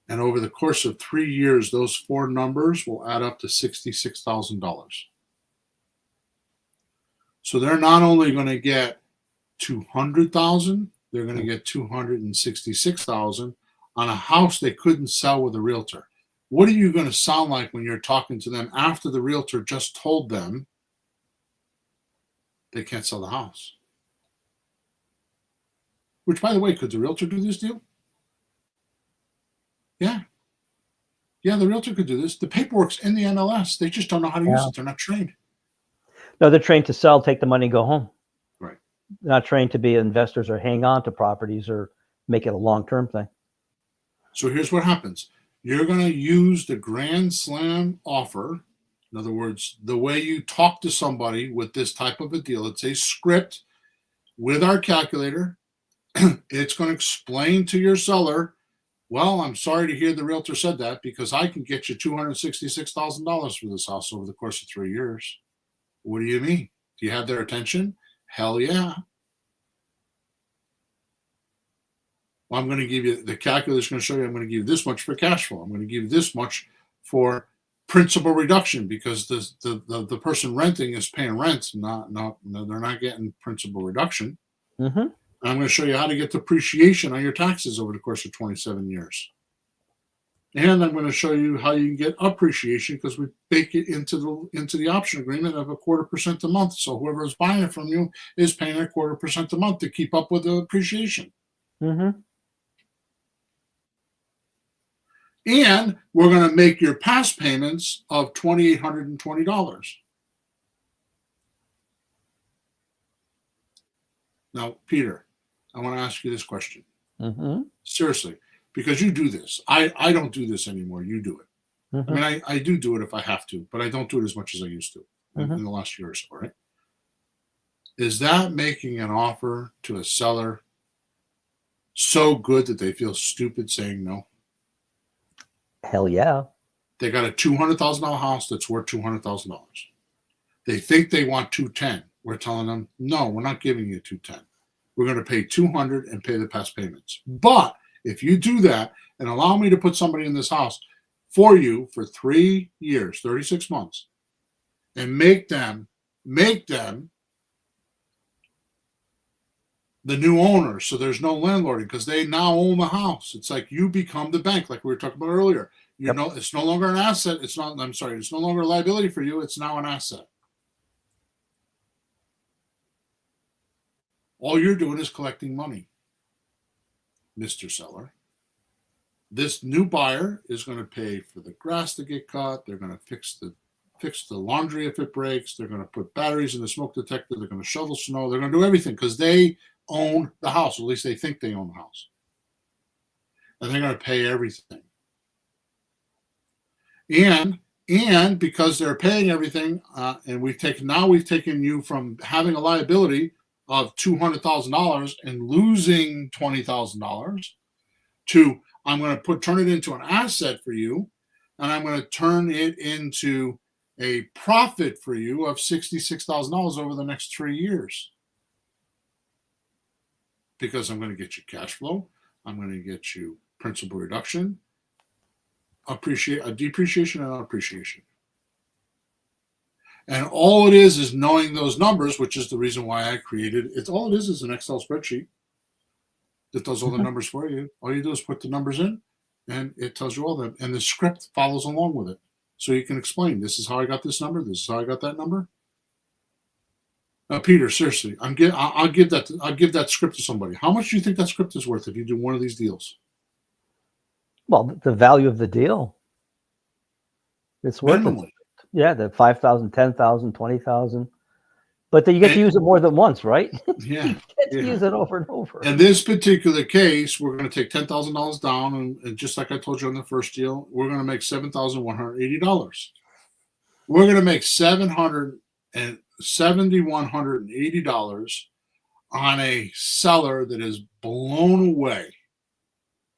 And over the course of 3 years, those four numbers will add up to $66,000. So they're not only going to get $200,000, they're going to get $266,000 on a house they couldn't sell with a realtor. What are you going to sound like when you're talking to them after the realtor just told them they can't sell the house? Which, by the way, could the realtor do this deal? Yeah. Yeah, the realtor could do this. The paperwork's in the MLS. They just don't know how to use it. They're not trained. No, they're trained to sell, take the money, go home. Right. They're not trained to be investors or hang on to properties or make it a long-term thing. So here's what happens. You're going to use the Grand Slam offer. In other words, the way you talk to somebody with this type of a deal. It's a script with our calculator. It's going to explain to your seller, well, I'm sorry to hear the realtor said that because I can get you $266,000 for this house over the course of 3 years. What do you mean? Do you have their attention? Hell yeah. Well, I'm going to give you, the calculator is going to show you, I'm going to give you this much for cash flow. I'm going to give you this much for principal reduction because the person renting is paying rent. They're not getting principal reduction. Mm-hmm. And I'm going to show you how to get depreciation on your taxes over the course of 27 years. And I'm going to show you how you can get appreciation because we bake it into the option agreement of 0.25% a month. So whoever is buying it from you is paying 0.25% a month to keep up with the appreciation. Mm-hmm. And we're going to make your past payments of $2,820. Now, Peter, I want to ask you this question. Mm-hmm. Seriously, because you do this. I don't do this anymore. You do it. Mm-hmm. I mean, I do it if I have to, but I don't do it as much as I used to in the last year or so, right? Is that making an offer to a seller so good that they feel stupid saying no? Hell yeah. They got a $200,000 house that's worth $200,000. They think they want $210,000. We're telling them, no, we're not giving you $210,000. We're going to pay $200,000 and pay the past payments. But if you do that and allow me to put somebody in this house for you for 3 years, 36 months, and make them the new owner, so there's no landlording because they now own the house. It's like you become the bank, like we were talking about earlier. It's no longer an asset. It's no longer a liability for you. It's now an asset. All you're doing is collecting money, Mr. Seller. This new buyer is going to pay for the grass to get cut. They're going to fix the laundry if it breaks. They're going to put batteries in the smoke detector. They're going to shovel snow. They're going to do everything because they own the house. At least they think they own the house. And they're going to pay everything. And because they're paying everything, and we've taken you from having a liability of $200,000 and losing $20,000 to I'm going to turn it into an asset for you, and I'm going to turn it into a profit for you of $66,000 over the next 3 years. Because I'm going to get you cash flow, I'm going to get you principal reduction, depreciation and appreciation. And all it is knowing those numbers, which is the reason why I created it. All it is an Excel spreadsheet that does all the numbers for you. All you do is put the numbers in, and it tells you all that. And the script follows along with it. So you can explain, this is how I got this number. This is how I got that number. Now, Peter, seriously, I'll give that script to somebody. How much do you think that script is worth if you do one of these deals? Well, the value of the deal. It's worth it. Yeah, the 5,000, 10,000, 20,000. But then you get to use it more than once, right? Yeah. You get to use it over and over. In this particular case, we're going to take $10,000 down, and just like I told you on the first deal, we're going to make $7,180. We're going to make $7,180 on a seller that is blown away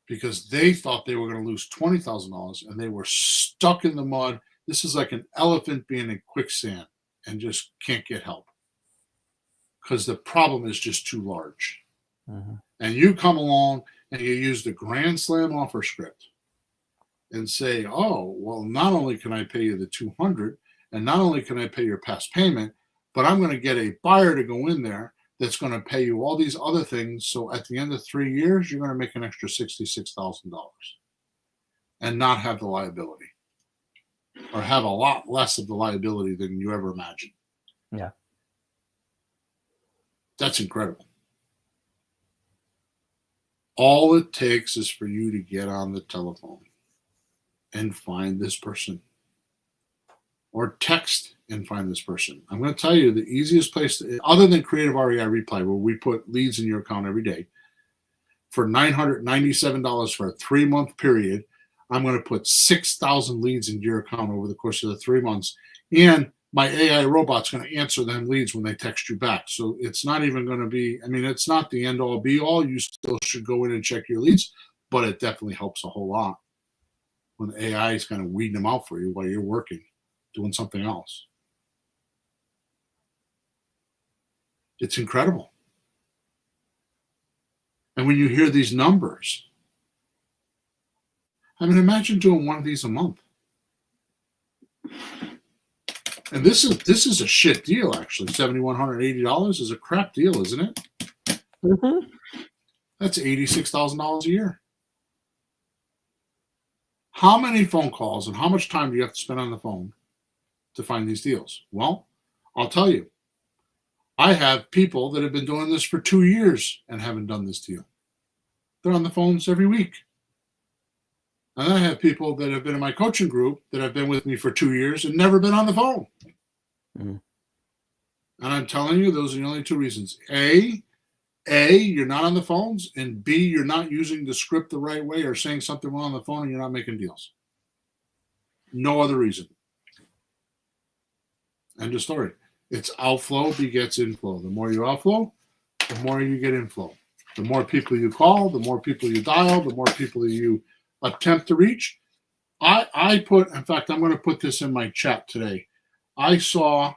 because they thought they were going to lose $20,000 and they were stuck in the mud. This is like an elephant being in quicksand and just can't get help because the problem is just too large. And you come along and you use the Grand Slam offer script and say, oh, well, not only can I pay you the $200 and not only can I pay your past payment, but I'm going to get a buyer to go in there that's going to pay you all these other things. So at the end of 3 years, you're going to make an extra $66,000 and not have the liability or have a lot less of the liability than you ever imagined. Yeah. That's incredible. All it takes is for you to get on the telephone and find this person or text and find this person. I'm going to tell you the easiest place, other than Creative REI Reply, where we put leads in your account every day, for $997 for a 3-month period, I'm going to put 6,000 leads into your account over the course of the 3 months. And my AI robot's going to answer them leads when they text you back. So it's not even going to be, I mean, it's not the end all be all. You still should go in and check your leads, but it definitely helps a whole lot when the AI is kind of weeding them out for you while you're working, doing something else. It's incredible. And when you hear these numbers, I mean, imagine doing one of these a month. And this is a shit deal, actually. $7,180 is a crap deal, isn't it? Mm-hmm. That's $86,000 a year. How many phone calls and how much time do you have to spend on the phone to find these deals? Well, I'll tell you. I have people that have been doing this for 2 years and haven't done this deal. They're on the phones every week. And I have people that have been in my coaching group that have been with me for 2 years and never been on the phone. And I'm telling you, those are the only two reasons. A, you're not on the phones, and B, you're not using the script the right way or saying something wrong on the phone and you're not making deals. No other reason. End of story. It's outflow begets inflow. The more you outflow, the more you get inflow. The more people you call, the more people you dial, the more people that you attempt to reach. I put, in fact, I'm going to put this in my chat today. I saw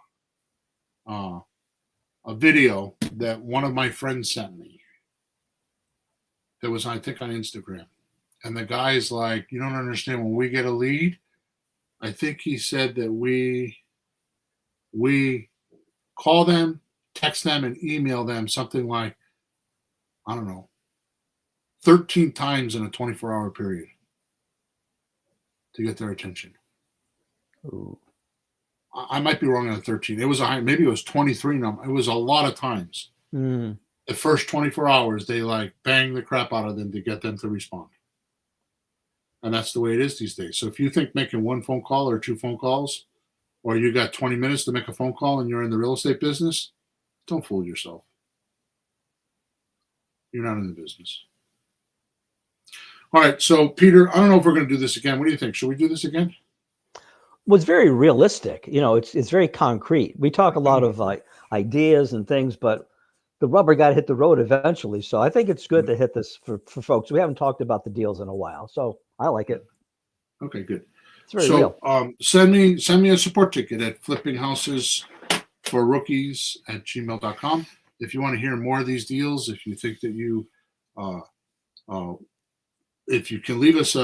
a video that one of my friends sent me that was, I think, on Instagram. And the guy's like, you don't understand, when we get a lead, I think he said that we call them, text them, and email them something like, I don't know, 13 times in a 24-hour period to get their attention. Ooh. I might be wrong on 13. It was maybe it was 23 number. It was a lot of times. The first 24 hours, they like bang the crap out of them to get them to respond. And that's the way it is these days. So if you think making one phone call or 2 phone calls, or you got 20 minutes to make a phone call and you're in the real estate business, don't fool yourself. You're not in the business. All right. So, Peter, I don't know if we're going to do this again. What do you think? Should we do this again? Well, it's very realistic. You know, it's very concrete. We talk a lot of ideas and things, but the rubber got to hit the road eventually. So I think it's good to hit this for folks. We haven't talked about the deals in a while. So I like it. Okay, good. It's very real. Send me a support ticket at flippinghouses4rookies@gmail.com. If you want to hear more of these deals, if you think that you, if you can leave us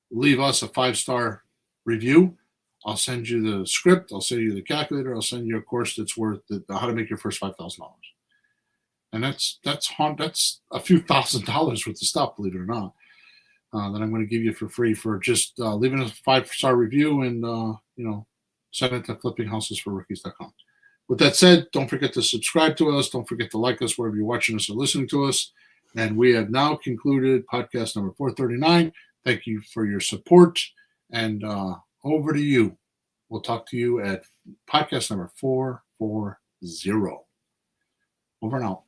leave us a 5-star review, I'll send you the script. I'll send you the calculator. I'll send you a course that's worth how to make your first $5,000. And that's a few $1,000s worth of stuff, believe it or not, that I'm going to give you for free for just leaving a 5-star review and send it to flippinghouses4rookies.com. With that said, don't forget to subscribe to us. Don't forget to like us wherever you're watching us or listening to us. And we have now concluded podcast number 439. Thank you for your support. And over to you. We'll talk to you at podcast number 440. Over and out.